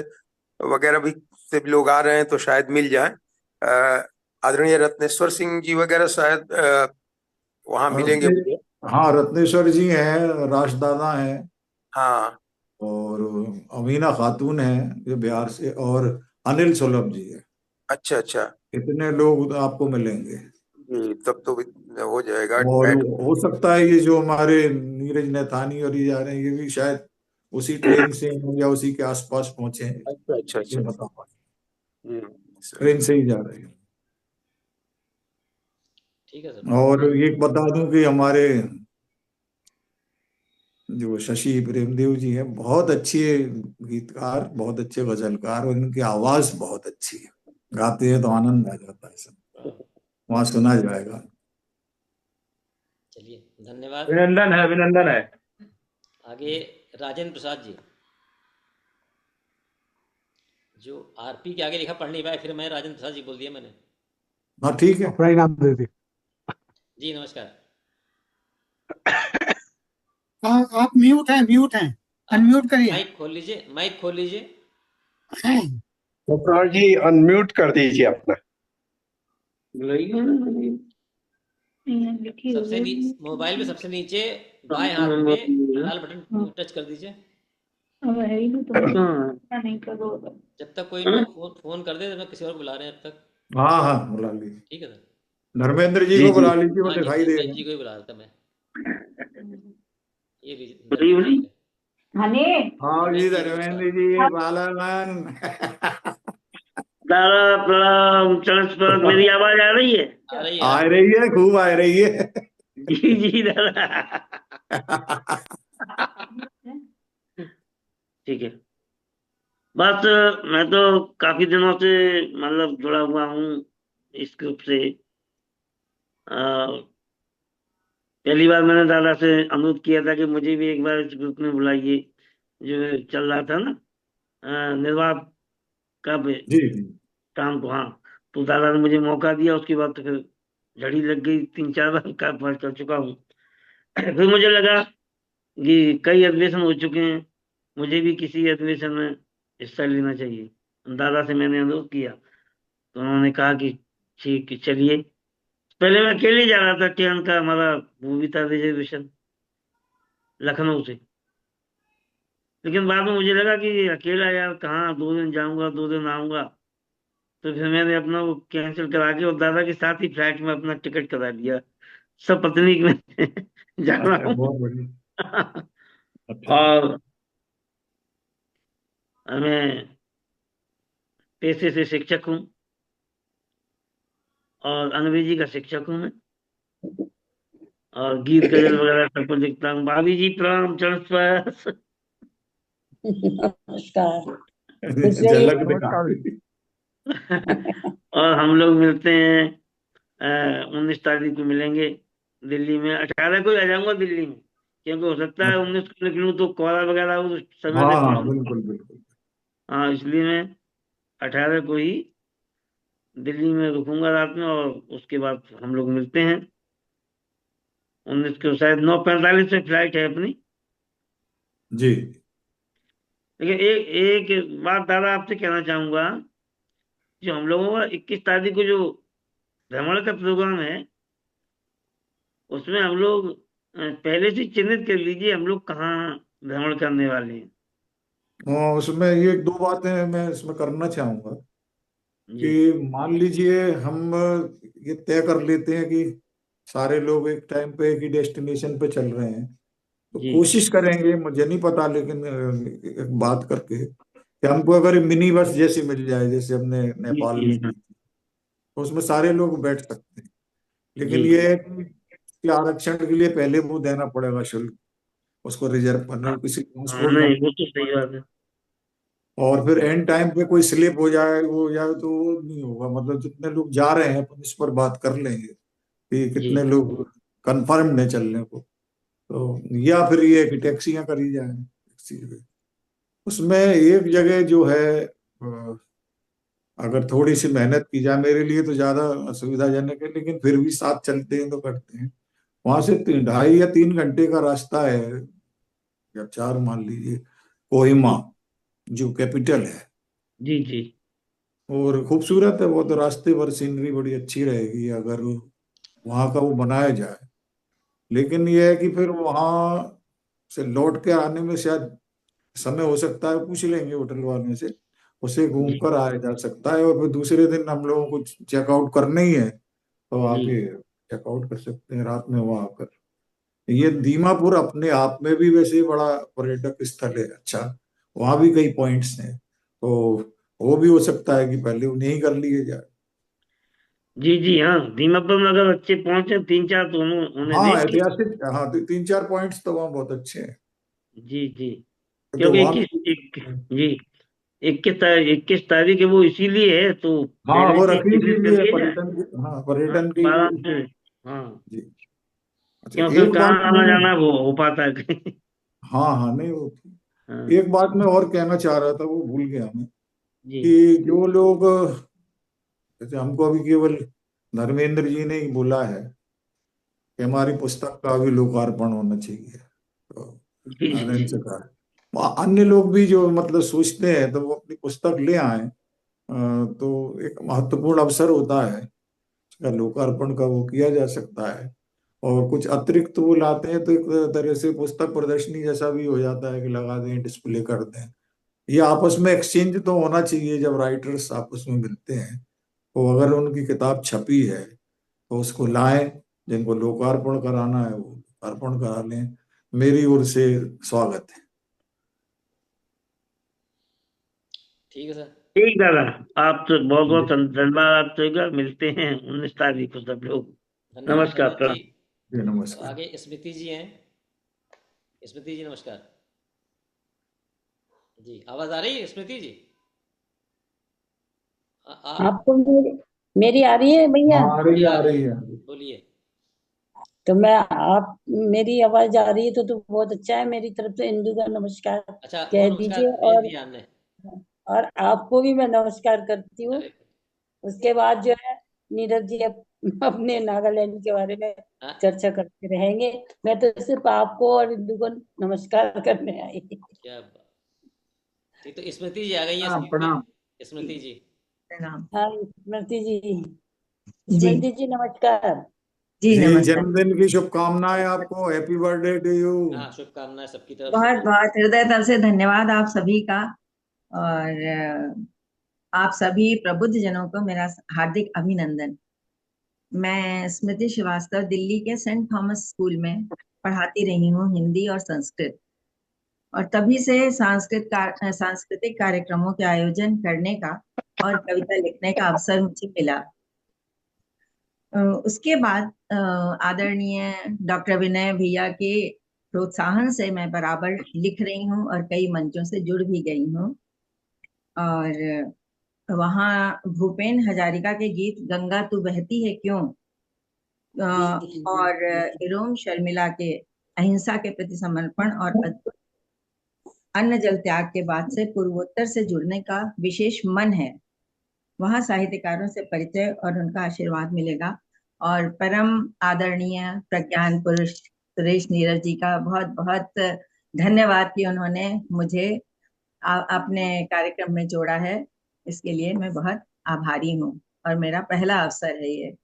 वगैरह भी से भी लोग आ रहे हैं तो शायद मिल जाए। आदरणीय रत्नेश्वर सिंह जी वगैरह शायद वहाँ मिलेंगे रत्ने मुझे। हाँ, रत्नेश्वर जी हैं, राजदादा हैं, हाँ। और अमीना खातून है जो बिहार से, और अनिल सुलभ जी है। अच्छा अच्छा। इतने लोग आपको मिलेंगे। जी, तब तो हो जाएगा और ऐड। हो सकता है ये जो हमारे नीरज नैथानी और ये जा रहे हैं, ये भी शायद उसी ट्रेन से हों या उसी के आसपास पहुंचे हैं, अच्छा अच्छा ये अच्छा। बता पाए। सर। ट्रेन से ही जा रहे हैं। ठीक है सर। और ये बता दूं कि हमारे जो शशि प्रेमदेव जी हैं, बहुत अच्छे गीतकार, बहुत अच्छे गजलकार, और इनकी आवाज बहुत अच्छी है। गाते हैं तो आनंद आ जाता है सब, हाँ, वहां सुना जाएगा। चलिए धन्यवाद। अभिनंदन है, अभिनंदन है। आगे राजेंद्र प्रसाद जी, जो आरपी के आगे लिखा पढ़ नहीं पाए, फिर मैं राजेंद्र प्रसाद जी बोल दिया मैंने। हाँ ठीक है। अपना ही नाम दे दी। जी नमस्कार। हाँ, आप म्यूट हैं, अनम्यूट करिए। माइक खोल लीजिए, माइक खोल लीजिए। डॉक्टर जी अनम्यूट कर दीजिए अपना। सबसे मोबाइल में सबसे नीचे बाएं हाथ पे लाल बटन टच कर दीजिए। जब तक कोई लोग फोन कर दे तो मैं किसी और को बुला रहे हैं अब तक। हाँ हाँ, बुला लीजिए। ठीक है सर। धर्मेंद्र जी जी को जी। बुला लीजिए, वो हाँ दिखाई जितेंद्र देगा। जी को ही बुला रहा था मैं। ये लीजिए धर्मेंद्र जी का। हाँ जी, धर्मेंद्र जी धर्मेंद्र नमस्कार। जी बालामन। दादा प्रणाम। चरस पर मेरी आवाज आ रही है? आ रही है, आ आ रही है। रही है, खूब आ रही है। जी जी दादा। ठीक है। बस मैं तो काफी दिनों से मतलब जुड़ा हुआ हूँ इस ग्रुप से। पहली बार मैंने दादा से अनुरोध किया था कि मुझे भी एक बार इस ग्रुप में बुलाइए, जो चल रहा था ना निर्वाह का जी जी। काम को। हाँ, तो दादा ने मुझे मौका दिया, उसके बाद तो फिर झड़ी लग गई, 3-4 बार का पास कर चुका हूँ। फिर मुझे लगा कि कई अधिवेशन हो चुके हैं, मुझे भी किसी अधिवेशन में हिस्सा लेना चाहिए। दादा से मैंने अनुरोध किया तो उन्होंने कहा कि ठीक है, चलिए। पहले मैं अकेले जा रहा था, ट्रेन का हमारा वो भी था रिजर्वेशन लखनऊ से। लेकिन बाद में मुझे लगा कि अकेला यार कहाँ, 2 दिन जाऊंगा 2 दिन आऊंगा। तो फिर मैंने अपना वो कैंसिल करा के और दादा के साथ ही फ्लाइट में अपना टिकट करा दिया। सब पत्नी में जा रहा अच्छा, हूँ। बहुत बढ़िया। अच्छा। और मैं पेशे से शिक्षक हूँ और अंग्रेजी का शिक्षक हूँ मैं, और गीत गजल वगैरह सब कुछ लिखता हूँ। भाभी जी प्रणाम, चरण स्पर्श। नमस्कार। झलक दिखा। नमस्कार। और हम लोग मिलते हैं 19 तारीख को मिलेंगे दिल्ली में। 18 को ही आ जाऊंगा दिल्ली में, क्योंकि हो सकता है 19 को निकलूं तो कोहरा वगैरह हो, उस समय हाँ से हाँ, पहुंचूं। बिल्कुल बिल्कुल। हाँ, इसलिए मैं 18 को ही दिल्ली में रुकूंगा रात में, और उसके बाद हम लोग मिलते हैं। 19 को शायद 9:45 में फ्लाइट है अपनी। जी। लेकिन एक एक बात दादा आपसे कहना चाहूंगा, जो हम लोगों का 21 तारीख को जो भ्रमण का प्रोग्राम है, उसमें हम लोग पहले से चिन्हित कर लीजिए हम लोग कहाँ भ्रमण करने वाले हैं। उसमें ये 2 बातें मैं इसमें करना चाहूंगा जी कि मान लीजिए हम ये तय कर लेते हैं कि सारे लोग एक टाइम पे एक ही डेस्टिनेशन पे चल रहे हैं, तो जी कोशिश करेंगे, मुझे नहीं पता, लेकिन एक बात करके कि हमको अगर मिनी बस जैसी मिल जाए, जैसे हमने जी नेपाल जी में की, तो उसमें सारे लोग बैठ सकते हैं। जी लेकिन ये है कि आरक्षण के लिए पहले वो देना पड़ेगा शुल्क, उसको रिजर्व करना, किसी हाँ, ट्रांसपोर्ट नहीं कंपनी। वो तो सही बात है। और फिर एंड टाइम पे कोई स्लिप हो जाए, वो जाए, तो वो नहीं होगा। मतलब जितने लोग जा रहे हैं अपन इस पर बात कर लेंगे कि जी कितने लोग कंफर्म है चलने को, तो या फिर ये कि टैक्सियां करी जाए टैक्सी पे। उसमें एक जगह जो है अगर थोड़ी सी मेहनत की जाए, मेरे लिए तो ज्यादा असुविधाजनक है, लेकिन फिर भी साथ चलते हैं तो करते हैं। वहां से 2.5 या 3 घंटे का रास्ता है, या 4 मान लीजिए, कोहिमा जो कैपिटल है। जी जी और खूबसूरत है वो तो, रास्ते भर सीनरी बड़ी अच्छी रहेगी अगर वहां का वो बनाया जाए। लेकिन ये है कि फिर वहां से लौट के आने में शायद समय हो सकता है, पूछ लेंगे होटल वालों से, उसे घूम जी कर आया जा सकता है। और फिर दूसरे दिन हम लोगों को चेकआउट करना ही है तो जी आके चेकआउट कर सकते हैं रात में वहां आकर। ये दीमापुर अपने आप में भी वैसे बड़ा पर्यटक स्थल है, अच्छा, वहां भी कई पॉइंट्स हैं, तो वो भी हो सकता है कि पहले उन्हें ही कर लिए जाए। जी जी। हाँ, दीमापुर में अगर बच्चे पहुंचे 3-4 तो उन्हें हाँ देख के। ऐतिहासिक, हाँ 3-4 पॉइंट्स तो वहाँ बहुत अच्छे हैं। जी जी। तो क्योंकि वहाँ, 21 तारीख है वो इसीलिए है, तो हाँ पहले वो से रखी टिकट कर इसीलिए लिए जाए। पर्यटन की, हाँ हाँ, पर्यटन की। बारात में। हाँ, जी। अच्छा क्यों फिर एक कहाँ बात आना मैं, जाना वो हो पाता है। हाँ हाँ नहीं होती। हाँ एक बात मैं और कहना चाह रहा था, वो भूल गया मैं, जी कि जो लोग, जैसे हमको अभी केवल धर्मेंद्र जी ने ही बोला है कि हमारी पुस्तक का भी लोकार्पण होना चाहिए, तो जी मैंने जी इनसे कहा अन्य लोग भी जो मतलब सोचते हैं तो वो अपनी पुस्तक ले आए। तो एक महत्वपूर्ण अवसर होता है इसका लोकार्पण का, वो किया जा सकता है। और कुछ अतिरिक्त वो लाते हैं तो एक तरह से पुस्तक प्रदर्शनी जैसा भी हो जाता है कि लगा दें, डिस्प्ले कर दें। ये आपस में एक्सचेंज तो होना चाहिए, जब राइटर्स आपस में मिलते हैं तो अगर उनकी किताब छपी है तो उसको लाएं, जिनको लोकार्पण कराना है वो लोकार्पण करा लें। मेरी ओर से स्वागत है। ठीक है सर। ठीक दादा, आप तो बहुत बहुत धन्यवाद। आप तो मिलते हैं 19 तारीख को सब लोग। धन्यवाद नमस्कार, धन्यवाद जी। प्रणाम। जी तो नमस्कार। आगे स्मृति जी हैं। स्मृति जी नमस्कार। जी आवाज आ रही है स्मृति जी? आपको मेरी आ रही है भैया? हाँ आ आ रही रही है, है। बोलिए। तो मैं आप मेरी आवाज आ रही है तो बहुत अच्छा है। मेरी तरफ से इंदू का नमस्कार अच्छा वो कह नमस्कार दीजिए। भेज दिया हमने। और आपको भी मैं नमस्कार करती हूँ। अरे उसके बाद जो है नीरज जी अपने नागालैंड के बारे में हाँ, चर्चा करते रहेंगे। मैं तो सिर्फ आपको और इंदू को नमस्कार करने आई। क्या बात। ठीक, तो स्मृति जी आ गई है प्रणाम स्क्रीन प्रणाम पे। स्मृति जी प्रणाम। हाँ स्मृति जी। जी स्मृति जी नमस्कार। जी जी नमस्कार। जन्मदिन की शुभकामनाएं आपको, हैप्पी बर्थडे टू यू। हाँ, शुभकामनाएं सबकी तरफ से। बहुत बहुत हृदय तल से धन्यवाद आप सभी का। और आप सभी प्रबुद्ध जनों को मेरा हार्दिक अभिनंदन। मैं स्मृति श्रीवास्तव दिल्ली के सेंट थॉमस स्कूल में पढ़ाती रही हूँ, हिंदी और संस्कृत। और तभी से सांस्कृतिक कार्यक्रमों के आयोजन करने का और कविता लिखने का अवसर मुझे मिला। उसके बाद आदरणीय डॉक्टर विनय भैया के प्रोत्साहन से मैं बराबर लिख रही हूँ और कई मंचों से जुड़ भी गई हूँ। और वहाँ भूपेन हजारिका के गीत गंगा तू बहती है क्यों, और इरोम शर्मिला के अहिंसा के प्रति समर्पण और अद्भुत अन्न जल त्याग के बाद से पूर्वोत्तर से जुड़ने का विशेष मन है। वहाँ साहित्यकारों से परिचय और उनका आशीर्वाद मिलेगा। और परम आदरणीय प्रज्ञान पुरुष सुरेश नीरज जी का बहुत बहुत धन्यवाद कि उन्होंने मुझे अपने कार्यक्रम में जोड़ा है। इसके लिए मैं बहुत आभारी हूँ। और मेरा पहला अवसर है ये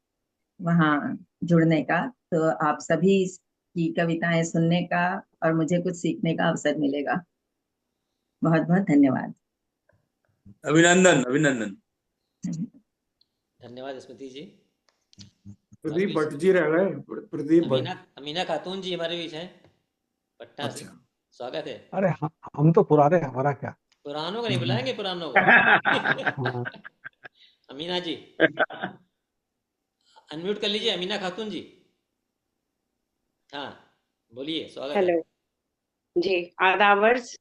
वहाँ जुड़ने का। तो आप सभी की कविताएं सुनने का और मुझे कुछ सीखने का अवसर मिलेगा। बहुत बहुत धन्यवाद। अभिनंदन अभिनंदन। धन्यवाद स्मृति जी। हमारे प्रदीप बीच भट्ट जी रह गए, प्रदीप अमीना भट्ट। अमीना खातून जी हमारे बीच हैं पटना से। अच्छा। स्वागत है। अरे हम तो पुराने, हमारा क्या। पुरानों को नहीं बुलाएंगे, पुरानों को। हाँ, अमीना जी अनम्यूट कर लीजिए, अमीना खातून जी। हाँ बोलिए, स्वागत है। हेलो जी। आदावर्स,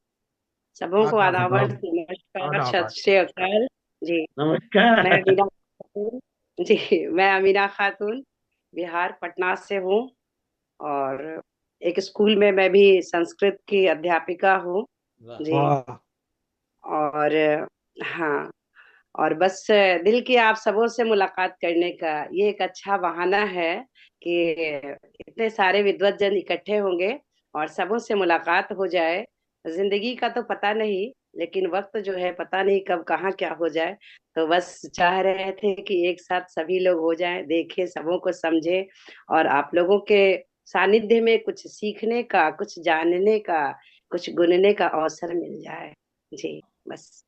सबों को आदाब आदावर्स, आदाब नमस्कार, आदाब सत श्री अकाल जी। नमस्कार। मैं अमीना खातून जी, मैं अमीना खातून बिहार पटना से हूँ। और एक स्कूल में मैं भी संस्कृत की अध्यापिका हूँ वाह। जी। वाह और हाँ, और बस दिल की आप सबों से मुलाकात करने का ये एक अच्छा बहाना है कि इतने सारे विद्वत जन इकट्ठे होंगे और सबों से मुलाकात हो जाए। जिंदगी का तो पता नहीं, लेकिन वक्त जो है पता नहीं कब कहाँ क्या हो जाए। तो बस चाह रहे थे कि एक साथ सभी लोग हो जाएं, देखें, सबों को समझें और आप लोगों के सानिध्य में कुछ सीखने का, कुछ जानने का, कुछ गुनने का अवसर मिल जाए। जी, बस।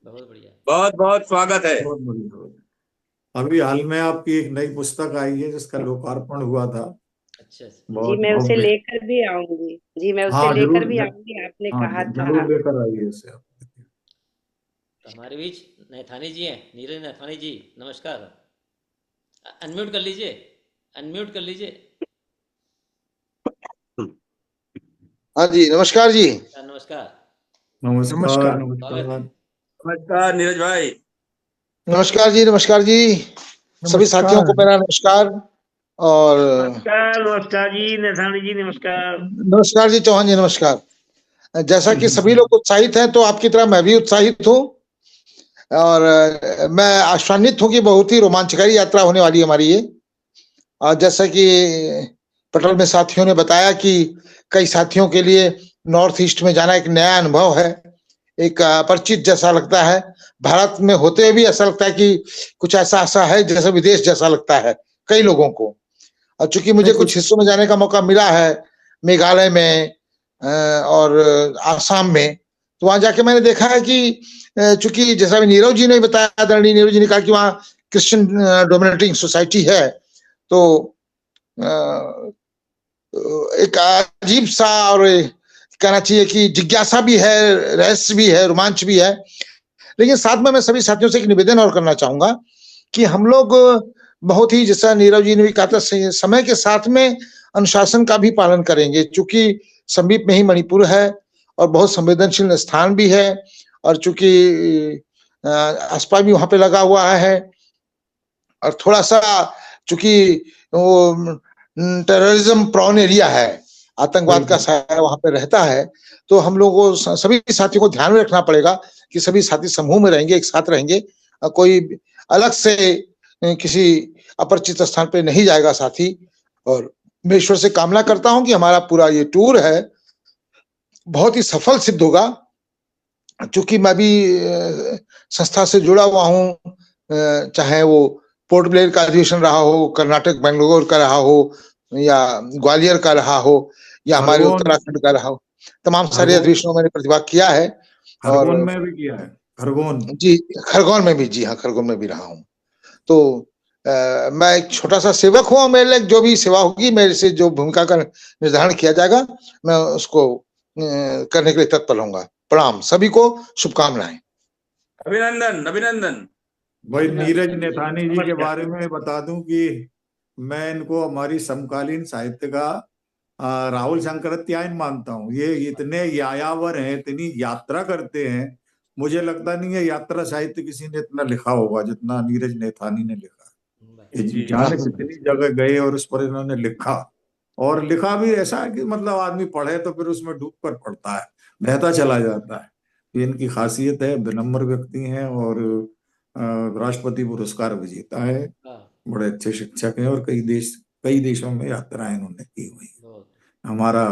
बहुत बढ़िया। बहुत बहुत स्वागत है। बहुत बढ़िया। अभी हाल में आपकी एक नई पुस्तक आई है जिसका लोकार्पण हुआ था। अच्छा जी, बहुत मैं उसे भव्य। लेकर भी आऊंगी। जी, मैं उसे हाँ लेकर जरूर। भी आऊंगी, आपने हाँ कहा जरूर था। लेकर आइए इसे आप। तो हमारे बीच नैथानी जी हैं, नीरज नैथानी जी, नमस्कार। अनम्यूट कर लीजिए, अनम्यूट कर लीजिए। हाँ जी, नमस्कार जी। नमस्कार। नमस्कार स्वागत है। नमस्कार। नमस्कार नीरज भाई। नमस्कार जी, नमस्कार जी। सभी साथियों को मेरा नमस्कार। और नमस्कार जी नैथानी जी, नमस्कार। नमस्कार जी चौहान जी, नमस्कार। जैसा कि सभी लोग उत्साहित हैं तो आपकी तरह मैं भी उत्साहित हूँ। और मैं आश्वानित हूँ कि बहुत ही रोमांचकारी यात्रा होने वाली है हमारी ये। और जैसा कि पटल में साथियों ने बताया कि कई साथियों के लिए नॉर्थ ईस्ट में जाना एक नया अनुभव है, एक अपरिचित जैसा लगता है। भारत में होते हुए भी ऐसा लगता है कि कुछ ऐसा ऐसा है जैसे विदेश जैसा लगता है कई लोगों को। और चूंकि मुझे कुछ हिस्सों में जाने का मौका मिला है, मेघालय में और आसाम में, तो वहां जाके मैंने देखा है कि चूंकि जैसा नीरव जी ने बताया, आदरणीय नीरव जी ने कहा कि वहाँ क्रिश्चियन डोमिनेटिंग सोसाइटी है, तो एक अजीब सा और कहना चाहिए कि जिज्ञासा भी है, रहस्य भी है, रोमांच भी है। लेकिन साथ में मैं सभी साथियों से एक निवेदन और करना चाहूंगा कि हम लोग बहुत ही, जैसा नीरव जी ने भी कहा था, समय के साथ में अनुशासन का भी पालन करेंगे, चूंकि समीप में ही मणिपुर है और बहुत संवेदनशील स्थान भी है, और चूंकि आसपास भी वहां पे लगा हुआ है, और थोड़ा सा चूंकि वो टेररिज्म प्रॉन एरिया है, आतंकवाद का साया वहां पे रहता है, तो हम लोगों को, सभी साथियों को ध्यान में रखना पड़ेगा कि सभी साथी समूह में रहेंगे, एक साथ रहेंगे, कोई अलग से किसी अपरिचित स्थान पे नहीं जाएगा साथी। और मैं ईश्वर से कामना करता हूं कि हमारा पूरा ये टूर है बहुत ही सफल सिद्ध होगा। चूंकि मैं भी संस्था से जुड़ा हुआ हूँ, चाहे वो पोर्ट ब्लेयर का अधिवेशन रहा हो, कर्नाटक बेंगलुरु का रहा हो, या ग्वालियर का रहा हो, या हमारे उत्तराखंड का रहा हो, तमाम सारे अधिवेशनों में मैंने प्रतिभाग किया है। और खरगोन में भी किया है। खरगोन जी, खरगोन में भी, जी हाँ, खरगोन में भी रहा हूँ। तो मैं एक छोटा सा सेवक हूँ, मेरे लिए जो भी सेवा होगी, मेरे से जो भूमिका का निर्धारण किया जाएगा, मैं उसको करने के लिए तत्पर रहूंगा। प्रणाम, सभी को शुभकामनाएं। अभिनंदन अभिनंदन। भाई नीरज नैथानी जी के बारे में बता दूं कि मैं इनको हमारी समकालीन साहित्य का राहुल शंकरत्यायन मानता हूँ। ये इतने यायावर हैं, इतनी यात्रा करते हैं, मुझे लगता नहीं है यात्रा साहित्य किसी ने इतना लिखा होगा जितना नीरज नैथानी ने लिखा। जाने कितनी जगह गए और उस पर इन्होंने लिखा, और लिखा भी ऐसा है कि मतलब आदमी पढ़े तो फिर उसमें डूब कर पढ़ता है, बहता चला जाता है। ये इनकी खासियत है। विनम्र व्यक्ति हैं और राष्ट्रपति पुरस्कार विजेता है, बड़े अच्छे शिक्षक हैं, और कई देशों में यात्राएं इन्होंने की हुई। हमारा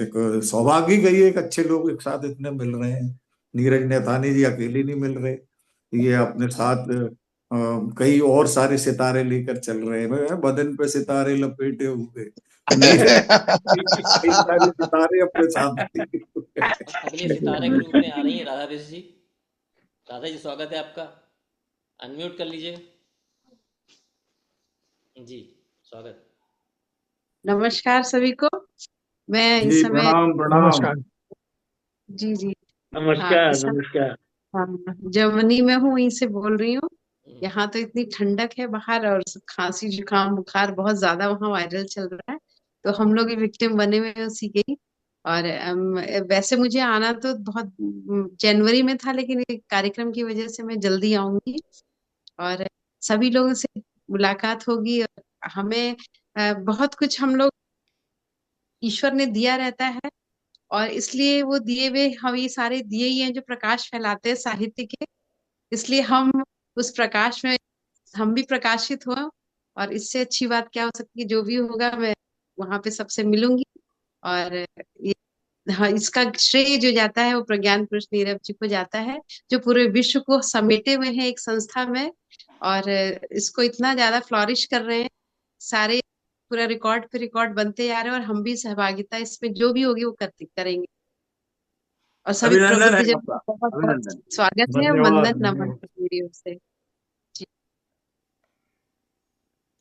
एक सौभाग्य गई, एक अच्छे लोग एक साथ इतने मिल रहे हैं। नीरज नैथानी जी अकेले नहीं मिल रहे, ये अपने साथ कई और सारे सितारे लेकर चल रहे हैं, बदन पे सितारे लपेटे हुए। कई सारे सितारे अपने साथ अगले सितारे के रूप में आ रही है राधा बेस जी। राधा जी, स्वागत है आपका। अनम्यूट कर लीजिए जी, स्वागत। नमस्कार सभी को। मैं इस जी समय प्रणाम प्रणाम। जी जी नमस्कार इस समय नमस्कार। जर्मनी में हूँ, वहीं से बोल रही हूँ। यहाँ तो इतनी ठंडक है बाहर, और खांसी जुकाम बुखार बहुत ज्यादा वहाँ वायरल चल रहा है, तो हम लोग विक्टिम बने हुए हैं उसी के ही। और वैसे मुझे आना तो बहुत जनवरी में था, लेकिन एक कार्यक्रम की वजह से मैं जल्दी आऊंगी और सभी लोगों से मुलाकात होगी। और हमें बहुत कुछ हम लोग ईश्वर ने दिया रहता है, और इसलिए वो दिए हुए हम ये सारे दिए ही हैं जो प्रकाश फैलाते हैं साहित्य के, इसलिए हम उस प्रकाश में हम भी प्रकाशित हो। और इससे अच्छी बात क्या हो सकती है, जो भी होगा मैं वहां पे सबसे मिलूंगी। और ये हाँ, इसका श्रेय जो जाता है वो प्रज्ञान पुरुष नीरव जी को जाता है, जो पूरे विश्व को समेटे हुए हैं एक संस्था में, और इसको इतना ज्यादा फ्लॉरिश कर रहे हैं सारे, पूरा रिकॉर्ड पे रिकॉर्ड बनते जा रहे हैं, और हम भी सहभागिता इसमें जो भी होगी वो करते करेंगे। और सभी अभिनंदन है प्रबुद्ध जन आपका, का बहुत बहुत अभिनंदन। स्वागत है, धन्यवाद वंदन नमन धन्यवाद। है मेरी ओर से जी।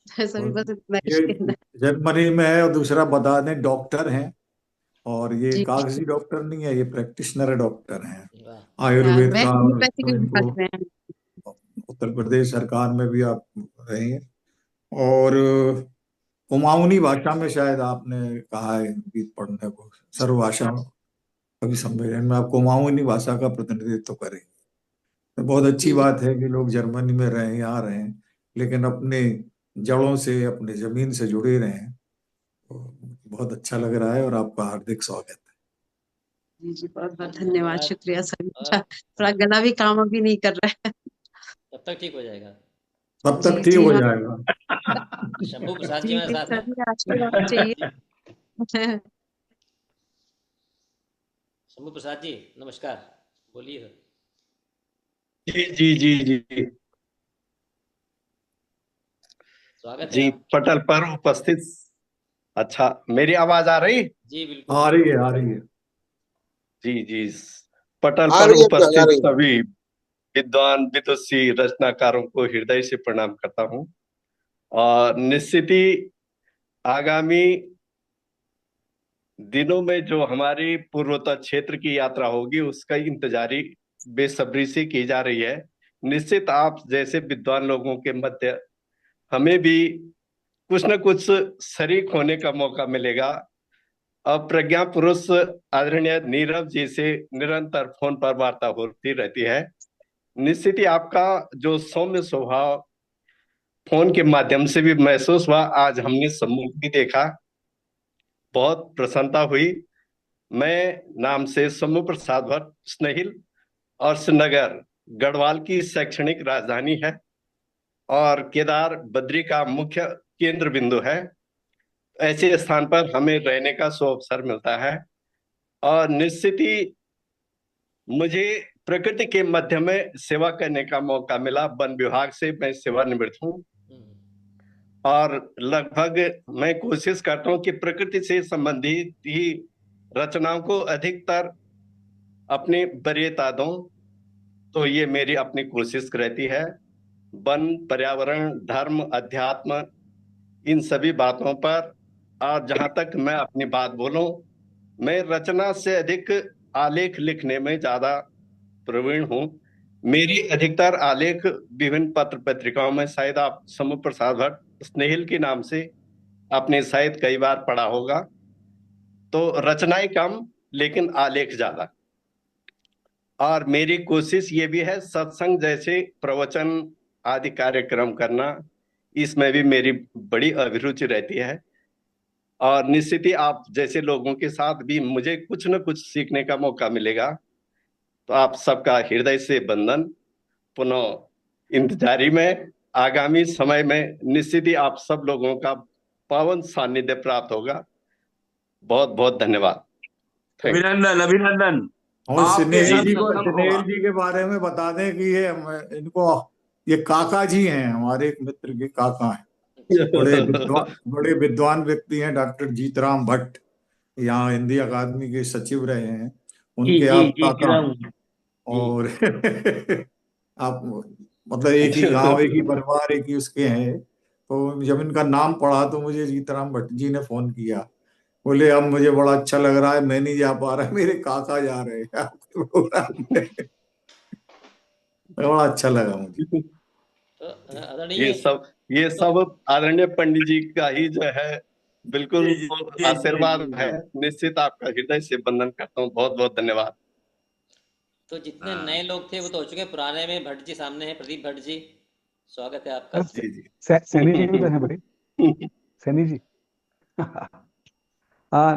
सभी और बस इतना ही ये कहना है। जर्मनी में है, और दूसरा बता दें डॉक्टर हैं, और ये जी कागजी डॉक्टर नहीं है, ये प्रैक्टिशनर डॉक्टर हैं वाह, आयुर्वेद मैं का। होम्योपैथिक तो विभाग इनको में हैं। उत्तर प्रदेश सरकार में भी आप रहे हैं, और कुमाऊनी भाषा में शायद आपने कहा है गीत पढ़ने को, सर्वभाषा कवि सम्मेलन में आप कुमाऊनी भाषा का प्रतिनिधित्व करें। तो बहुत अच्छी जी जी बात है कि लोग जर्मनी में रहे, आ रहे हैं, लेकिन अपने जड़ों से, अपने जमीन से जुड़े रहे हैं। तो बहुत अच्छा लग रहा है, और आपका हार्दिक स्वागत है। जी जी, बहुत बहुत धन्यवाद, धन्यवाद। शुक्रिया सभी और का। थोड़ा गला भी काम अभी नहीं कर रहा है। तब तक ठीक हो जाएगा। तब जी तक ठीक जी हो हाँ। जाएगा। शंभू प्रसाद जी जी हमारे जी, साथ हैं। सभी आशीर्वाद चाहिए। शंभू प्रसाद जी नमस्कार, बोलिए। जी जी जी जी स्वागत है जी, आप। पटल पर उपस्थित। अच्छा, मेरी आवाज आ रही? जी बिल्कुल। आ रही है, आ रही है। जी जी, पटल आ पर रही है आ उपस्थित रही है। सभी विद्वान विदुषी रचनाकारों को हृदय से प्रणाम करता हूँ। और निश्चित ही आगामी दिनों में जो हमारी पूर्वोत्तर क्षेत्र की यात्रा होगी, उसका इंतजारी बेसब्री से की जा रही है। निश्चित आप जैसे विद्वान लोगों के मध्य हमें भी कुछ न कुछ शरीक होने का मौका मिलेगा। अब प्रज्ञा पुरुष आदरणीय नीरव जी से निरंतर फोन पर वार्ता होती रहती है। निश्चित ही आपका जो सौम्य स्वभाव फोन के माध्यम से भी महसूस हुआ, आज हमने सम्मुख भी देखा, बहुत प्रसन्नता हुई। मैं नाम से शंभू प्रसाद भट्ट, स्नेहिल और श्रीनगर गढ़वाल की शैक्षणिक राजधानी है, और केदार बद्री का मुख्य केंद्र बिंदु है। ऐसे स्थान पर हमें रहने का अवसर मिलता है, और निश्चित ही मुझे प्रकृति के मध्य में सेवा करने का मौका मिला। वन विभाग से मैं सेवानिवृत्त हूँ, और लगभग मैं कोशिश करता हूँ कि प्रकृति से संबंधित ही रचनाओं को अधिकतर अपनी वरीयता दूं। तो ये मेरी अपनी कोशिश रहती है। वन, पर्यावरण, धर्म, अध्यात्म, इन सभी बातों पर। और जहां तक मैं अपनी बात बोलूं, मैं रचना से अधिक आलेख लिखने में ज्यादा प्रवीण हूँ। मेरी अधिकतर आलेख विभिन्न पत्र पत्रिकाओं में, शायद आप शंभू प्रसाद भट्ट स्नेहिल के नाम से आपने शायद कई बार पढ़ा होगा। तो रचनाएं कम लेकिन आलेख ज्यादा। और मेरी कोशिश ये भी है, सत्संग जैसे प्रवचन आदि कार्यक्रम करना, इसमें भी मेरी बड़ी अभिरुचि रहती है। और निश्चित ही आप जैसे लोगों के साथ भी मुझे कुछ न कुछ सीखने का मौका मिलेगा। तो आप सबका हृदय से वंदन। पुनः इंतजारी में आगामी समय में निश्चित ही आप सब लोगों का पावन सानिध्य प्राप्त होगा। बहुत बहुत धन्यवाद। Thank you. अभिनंदन अभिनंदन। और आपके सुनील साथ जी को, सत्संग सुनील होगा। जी के बारे में बता दें कि इनको ये काका जी हैं, हमारे एक मित्र के काका हैं। बड़े विद्वान व्यक्ति हैं, डॉक्टर जीतराम भट्ट, यहाँ हिंदी अकादमी के सचिव रहे हैं, जी उनके जी आप जी काका चिराग हैं। जी। और आप मतलब एक ही गांव, एक ही परिवार, एक ही उसके हैं। तो जब इनका नाम पढ़ा तो मुझे जीतराम भट्ट जी ने फोन किया, बोले अब मुझे बड़ा अच्छा लग रहा है, मैं नहीं जा पा रहा, मेरे काका जा रहे हैं आपके प्रोग्राम में। बड़ा अच्छा लगा मुझे। तो ये आदरणीय सब आदरणीय पंडित जी का ही जो है, बिल्कुल जी जी वो जी जी आशीर्वाद जी है। जी। निश्चित आपका हृदय से वंदन करता हूँ। बहुत बहुत धन्यवाद। तो जितने नए लोग थे वो तो हो चुके हैं, पुराने में भट्ट जी सामने हैं, प्रदीप भट्ट जी, स्वागत है आपका। जी जी। सैनी जी भी तो हैं भाई, सैनी जी।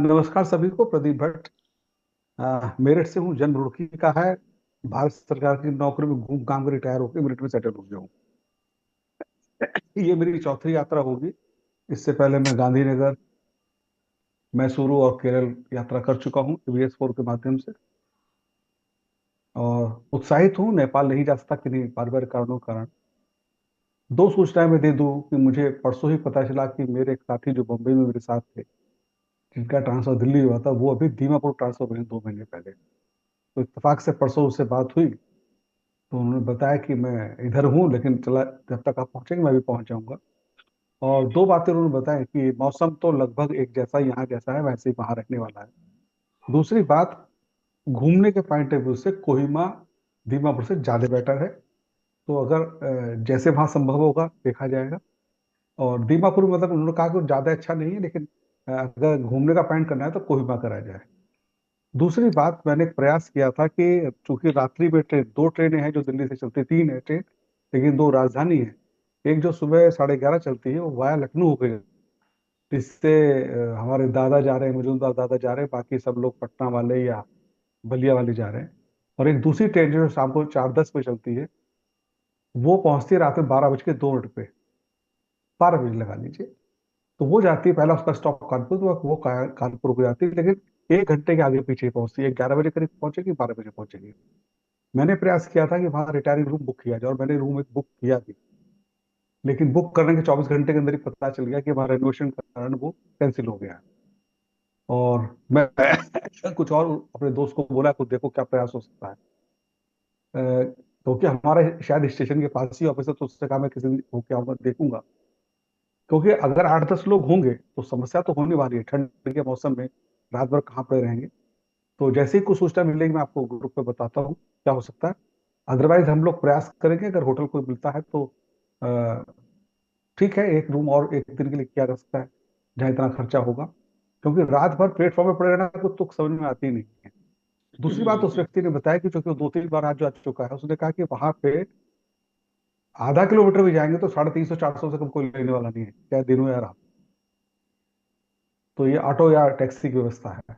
नमस्कार सभी को, प्रदीप भट्ट। मेरठ से हूँ, जन्म रुड़की का है। भारत सरकार की नौकरी में घूम काम कर रिटायर होकर मेरठ में सेटल हो गया हूँ। ये मेरी चौथी यात्रा होगी। इससे पहले मैं गांधीनगर, मैसूरू और केरल यात्रा कर चुका हूँ EVS4 के माध्यम से, और उत्साहित हूँ। नेपाल नहीं जा सकता किन्हीं पारिवारिक कारणों के कारण। दो सूचनाएं मैं दे दूं कि मुझे परसों ही पता चला कि मेरे एक साथी जो बम्बई में मेरे साथ थे, जिनका ट्रांसफर दिल्ली हुआ था, वो अभी दीमापुर ट्रांसफर हुए 2 महीने पहले। तो इत्तेफाक से परसों उससे बात हुई, तो उन्होंने बताया कि मैं इधर हूँ, लेकिन चला जब तक आप पहुंचेंगे मैं भी पहुंच जाऊंगा। और 2 बातें उन्होंने बताया कि मौसम तो लगभग एक जैसा यहाँ जैसा है वैसे ही वहां रहने वाला है। दूसरी बात, घूमने के पॉइंट ऑफ व्यू से कोहिमा दीमापुर से ज्यादा बेटर है। तो अगर जैसे वहां संभव होगा देखा जाएगा। और दीमापुर मतलब उन्होंने कहा कि ज्यादा अच्छा नहीं है, लेकिन अगर घूमने का प्लान करना है तो कोहिमा करा जाए। दूसरी बात, मैंने एक प्रयास किया था कि चूंकि रात्रि में ट्रेन 2 ट्रेनें हैं जो दिल्ली से चलती, 3 है ट्रेन, लेकिन 2 राजधानी है। एक जो सुबह 11:30 चलती है वो वाया लखनऊ होकर, जिससे हमारे दादा जा रहे हैं, मजूमदार दादा जा रहे हैं, बाकी सब लोग पटना वाले या बलिया वाले जा रहे हैं। और एक दूसरी ट्रेन जो शाम को 4:10 पे चलती है, वो पहुंचती है रात में 12:02 पे, 12 बजे लगा लीजिए। तो वो जाती है, पहला उसका स्टॉप कानपुर, तो वो कानपुर को जाती है, लेकिन 1 घंटे के आगे पीछे पहुंचती है। 11 बजे करीब पहुंचेगी, 12 बजे पहुंचेगी। मैंने प्रयास किया था कि वहां रिटायरिंग रूम बुक किया जाए, और मैंने रूम एक बुक किया भी, लेकिन बुक करने के 24 घंटे के अंदर ही पता चल गया कि वहां रेनोवेशन के कारण वो कैंसिल हो गया। और मैं कुछ और अपने दोस्त को बोला, कुछ देखो क्या प्रयास हो सकता है। क्योंकि हमारा शायद स्टेशन के पास ही ऑफिस है, तो उससे कहा मैं किसी दिन होके आऊंगा, देखूंगा। क्योंकि अगर 8-10 लोग होंगे तो समस्या तो होने वाली है। ठंड के मौसम में रात भर कहाँ पे रहेंगे। तो जैसे ही कुछ सूचना मिलेगी मैं आपको ग्रुप पे बताता हूँ क्या हो सकता है। अदरवाइज हम लोग प्रयास करेंगे, अगर होटल कोई मिलता है तो अ, ठीक है, एक रूम और एक दिन के लिए किया जा सकता है जहाँ इतना खर्चा होगा। क्योंकि रात भर प्लेटफॉर्म में पड़े रहना कुछ तो समझ में आती नहीं है। दूसरी बात, उस व्यक्ति ने बताया कि चूंकि वो 2-3 बार आज जा चुका है, उसने कहा कि वहां पे आधा किलोमीटर भी जाएंगे तो 350-400 से कम कोई लेने वाला नहीं है, चाहे दिन हो या रात। तो ये ऑटो या टैक्सी की व्यवस्था है।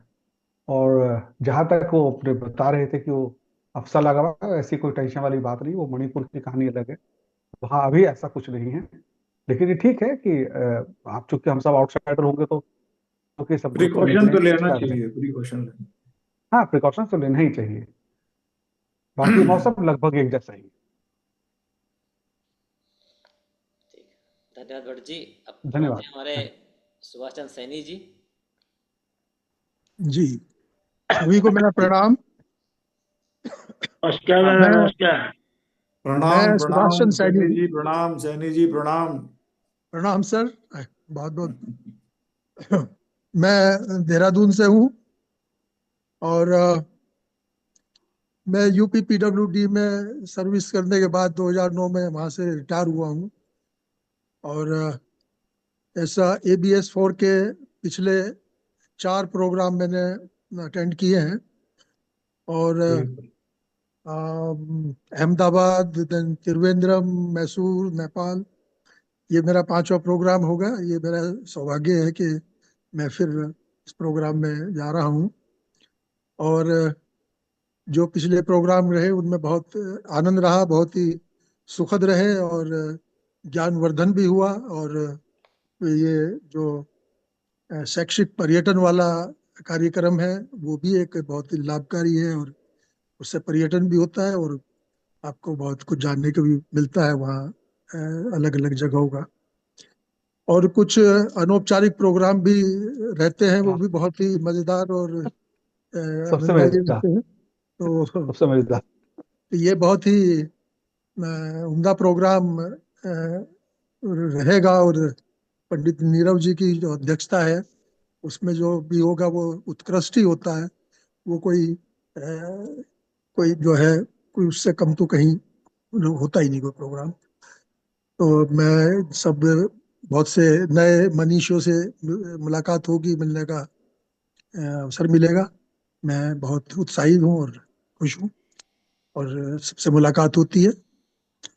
और जहां तक वो अपने बता रहे थे कि वो अफसा लगा हुआ है, ऐसी कोई टेंशन वाली बात नहीं, वो मणिपुर की कहानी अलग है। वहां अभी ऐसा कुछ नहीं है। लेकिन ये ठीक है कि आप चूंकि हम सब आउटसाइडर होंगे तो क्योंकि सब ग्रुप में प्रिकॉशन तो निकलेंगे, लेना क्या चाहिए, प्रिकॉशन। हाँ, प्रिकॉशन तो लेना ही चाहिए। बाकी मौसम लगभग एक जैसा ही है। धन्यवाद भट्ट जी। अब धन्यवाद। पहुंचे हमारे सुभाष चंद्र सैनी जी। जी, सभी को मेरा प्रणाम। नमस्कार मैं नमस्कार। प्रणाम सुभाष प्रणाम चंद्र सैनी सैनी हूँ। जी, प्रणाम सैनी जी, प्रणाम। प्रणाम सर, बहुत बहुत। मैं देहरादून से हूँ और मैं यूपी PWD में सर्विस करने के बाद 2009 में वहाँ से रिटायर हुआ हूँ। और ऐसा ABS4 के पिछले 4 प्रोग्राम मैंने अटेंड किए हैं। और अहमदाबाद, देन त्रिवेंद्रम, मैसूर, नेपाल, ये मेरा 5वां प्रोग्राम होगा। ये मेरा सौभाग्य है कि मैं फिर इस प्रोग्राम में जा रहा हूँ। और जो पिछले प्रोग्राम रहे उनमें बहुत आनंद रहा, बहुत ही सुखद रहे और ज्ञानवर्धन भी हुआ। और ये जो शैक्षिक पर्यटन वाला कार्यक्रम है वो भी एक बहुत ही लाभकारी है, और उससे पर्यटन भी होता है और आपको बहुत कुछ जानने को भी मिलता है वहाँ अलग अलग जगहों का। और कुछ अनौपचारिक प्रोग्राम भी रहते हैं, वो भी बहुत ही मजेदार और सबसे आनंददायी मजेदार, रहते हैं। तो सबसे मजेदार। ये बहुत ही उम्दा प्रोग्राम रहेगा। और पंडित नीरव जी की जो अध्यक्षता है उसमें जो भी होगा वो उत्कृष्ट ही होता है। वो कोई जो है कोई उससे कम तो कहीं होता ही नहीं कोई प्रोग्राम। तो मैं सब बहुत से नए मनीषियों से मुलाकात होगी, मिलने का अवसर मिलेगा। मैं बहुत उत्साहित हूँ और खुश हूँ, और सबसे मुलाकात होती है।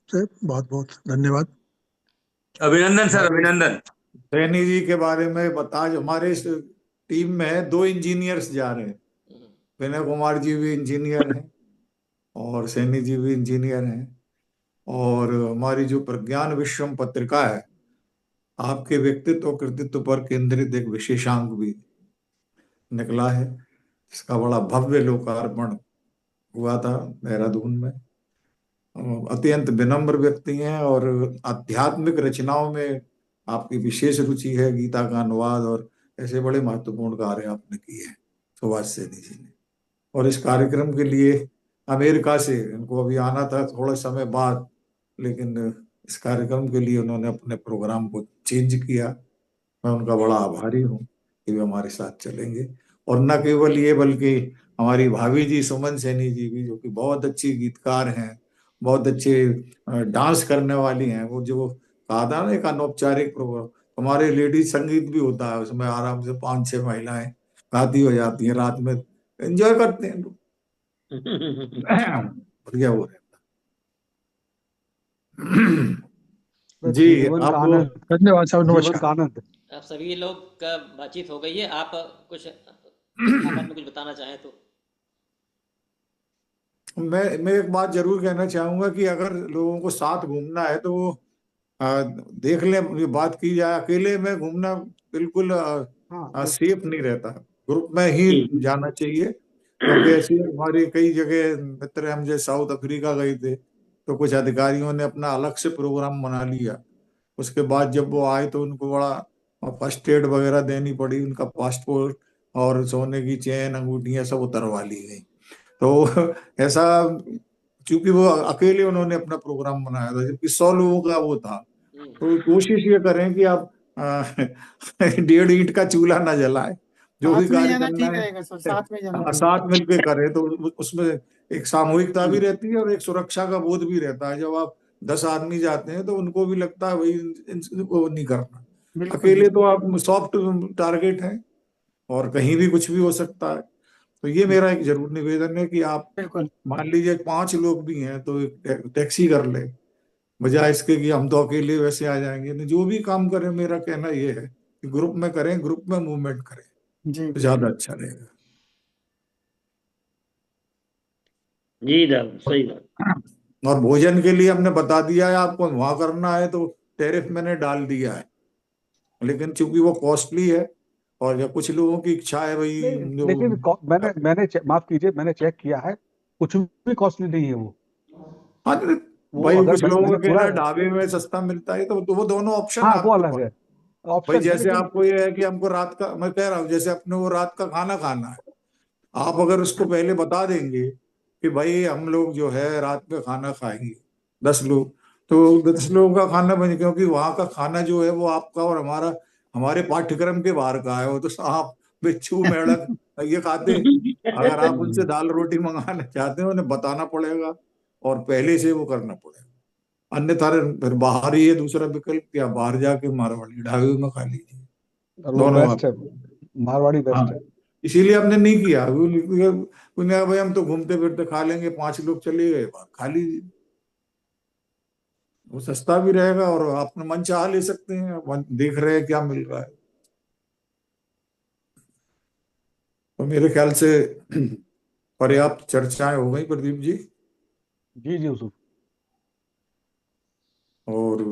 से बहुत बहुत धन्यवाद। अभिनंदन सर, अभिनंदन। सैनी जी के बारे में बता, जो हमारे इस टीम में 2 इंजीनियर्स जा रहे हैं, विनय कुमार जी भी इंजीनियर हैं और सैनी जी भी इंजीनियर हैं। और हमारी जो प्रज्ञान विश्वम पत्रिका है, आपके व्यक्तित्व कृतित्व पर केंद्रित एक विशेषांक भी निकला है। इसका बड़ा भव्य लोकार्पण हुआ था देहरादून में। अत्यंत विनम्र व्यक्ति हैं और आध्यात्मिक रचनाओं में आपकी विशेष रुचि है। गीता का अनुवाद और ऐसे बड़े महत्वपूर्ण कार्य आपने किए हैं सुभाष सैनी जी ने। और इस कार्यक्रम के लिए अमेरिका से इनको अभी आना था थोड़ा समय बाद, लेकिन इस कार्यक्रम के लिए उन्होंने अपने प्रोग्राम को चेंज किया। मैं उनका बड़ा आभारी हूँ कि वे हमारे साथ चलेंगे। और न केवल ये बल्कि हमारी भाभी जी सुमन सैनी जी भी, जो कि बहुत अच्छी गीतकार हैं, बहुत अच्छे डांस करने वाली हैं। वो जो कहा था ना एक अनौपचारिक प्रोग्राम, हमारे लेडीज संगीत भी होता है, उसमें आराम से 5-6 महिलाएं गाती हो जाती हैं, रात में एंजॉय करते हैं लोग। बढ़िया हो रहता जी। जीवन का आप आनंद, धन्यवाद साहब, जीवन नमस्कार। का आनंद। आप सभी लोग का बातचीत हो गई है, आप कुछ आपस में कुछ बताना चाहें तो। मैं एक बात जरूर कहना चाहूंगा कि अगर लोगों को साथ घूमना है तो वो देख लें, ये बात की जाए अकेले में घूमना बिल्कुल सेफ नहीं रहता, ग्रुप में ही जाना चाहिए। क्योंकि ऐसी हमारी कई जगह मित्र, हम जैसे साउथ अफ्रीका गए थे तो कुछ अधिकारियों ने अपना अलग से प्रोग्राम बना लिया। उसके बाद जब वो आए तो उनको बड़ा फर्स्ट एड वगैरह देनी पड़ी, उनका पासपोर्ट और सोने की चेन अंगूठियां सब उतरवा ली गई। तो ऐसा, चूंकि वो अकेले उन्होंने अपना प्रोग्राम बनाया था जबकि 100 लोगों का वो था। तो कोशिश ये करें कि आप 1.5 ईंट का चूल्हा ना जलाएं, जो भी साथ में कार्य जाना करना ठीक है रहेगा सर, साथ में जाना ठीक साथ मिलकर करें। तो उसमें एक सामूहिकता भी रहती है और एक सुरक्षा का बोध भी रहता है। जब आप 10 आदमी जाते हैं तो उनको भी लगता है भाई इनको नहीं करना। बिल्कुल अकेले तो आप सॉफ्ट टारगेट हैं और कहीं भी कुछ भी हो सकता है। तो ये मेरा एक जरूर निवेदन है कि आप बिल्कुल। मान लीजिए 5 लोग भी हैं तो एक टैक्सी कर ले, बजाय इसके कि हम तो अकेले वैसे आ जाएंगे। नहीं, जो भी काम करें, मेरा कहना ये है कि ग्रुप में करें, ग्रुप में मूवमेंट करें जी तो ज्यादा अच्छा रहेगा। जी साहब, सही बात। और भोजन के लिए हमने बता दिया है आपको, वहां करना है तो टैरिफ मैंने डाल दिया है, लेकिन चूंकि वो कॉस्टली है और या कुछ लोगों की इच्छा है भाई जो लेकिन माफ कीजिए, मैंने चेक किया है, कुछ भी कॉस्टली नहीं है वो। हाँ वो भाई, अगर कुछ लोगों मैंने का कहना पूरा, है ढाबे में सस्ता मिलता है, तो वो दोनों ऑप्शन हाँ है वो आपके अलग पास। है, भाई ऑप्शन है, जैसे लेकिन आपको ये है कि हमको रात का, मैं कह रहा हूँ जैसे अपने वो रात का खाना खाना है, आप अगर उसको पहले बता देंगे कि भाई हम लोग जो है रात में खाना खाएंगे 10 लोग, तो 10 लोगों का खाना बने, क्योंकि वहां का खाना जो है वो आपका और हमारे पाठ्यक्रम के बाहर का है। वो तो सांप बिच्छू मेढक ये खाते हैं। अगर आप उनसे दाल रोटी मंगाना चाहते हैं उन्हें बताना पड़ेगा और पहले से वो करना पड़ेगा। अन्यथा फिर बाहर ही है दूसरा विकल्प, क्या बाहर जाके मारवाड़ी ढाबे में खा लीजिए, और वो दोनों बेस्ट है, मारवाड़ी हाँ, बेस्ट है। इसीलिए हमने नहीं किया। उन्होंने कहा भाई हम तो घूमते फिरते खा लेंगे, 5 लोग चले गए, खा लीजिए, वो सस्ता भी रहेगा और अपना मन चाह ले सकते हैं, देख रहे हैं क्या मिल रहा है। तो मेरे ख्याल से पर्याप्त चर्चाएं हो गई प्रदीप जी। जी जी यूसुफ। और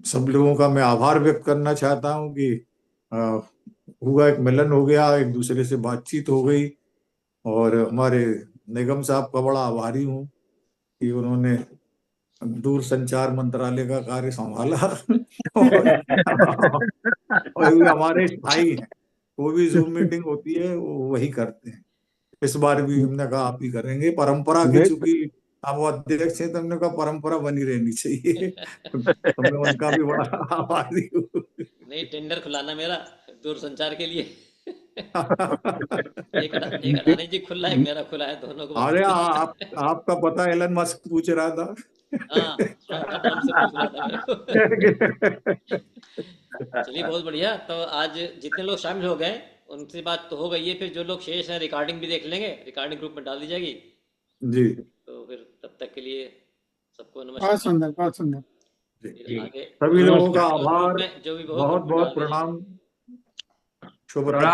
सब लोगों का मैं आभार व्यक्त करना चाहता हूँ कि हुआ, एक मिलन हो गया, एक दूसरे से बातचीत हो गई। और हमारे निगम साहब का बड़ा आभारी हूँ कि उन्होंने दूर संचार मंत्रालय का कार्य संभाला और ये हमारे स्थायी हैं, वो भी जूम मीटिंग होती है वो वही करते हैं। इस बार भी हमने कहा आप ही करेंगे, परंपरा की, चूंकि आप वो अध्यक्ष हैं तो हमने कहा परंपरा बनी रहनी चाहिए तो मैं उनका भी बड़ा आभारी हूँ। नहीं, टेंडर खुलाना मेरा दूरसंचार के लिए एक अडानी जी खुला है, एक मेरा खुला है, दोनों को अरे आपका पता एलन मस्क पूछ रहा था। हाँ, ट्रम्प से पूछ रहा था मेरे को। चलिए बहुत बढ़िया। तो आज जितने लोग शामिल हो गए उनसे बात तो हो गई है, फिर जो लोग शेष हैं रिकॉर्डिंग भी देख लेंगे, रिकॉर्डिंग ग्रुप में डाल दी जाएगी जी। तो फिर तब तक के लिए सबको बहुत नमस्कार। सुंदर, बहुत सुंदर। आगे सभी लोगों का आभार, जो भी बहुत बहुत प्रणाम, शुभ रात्रि।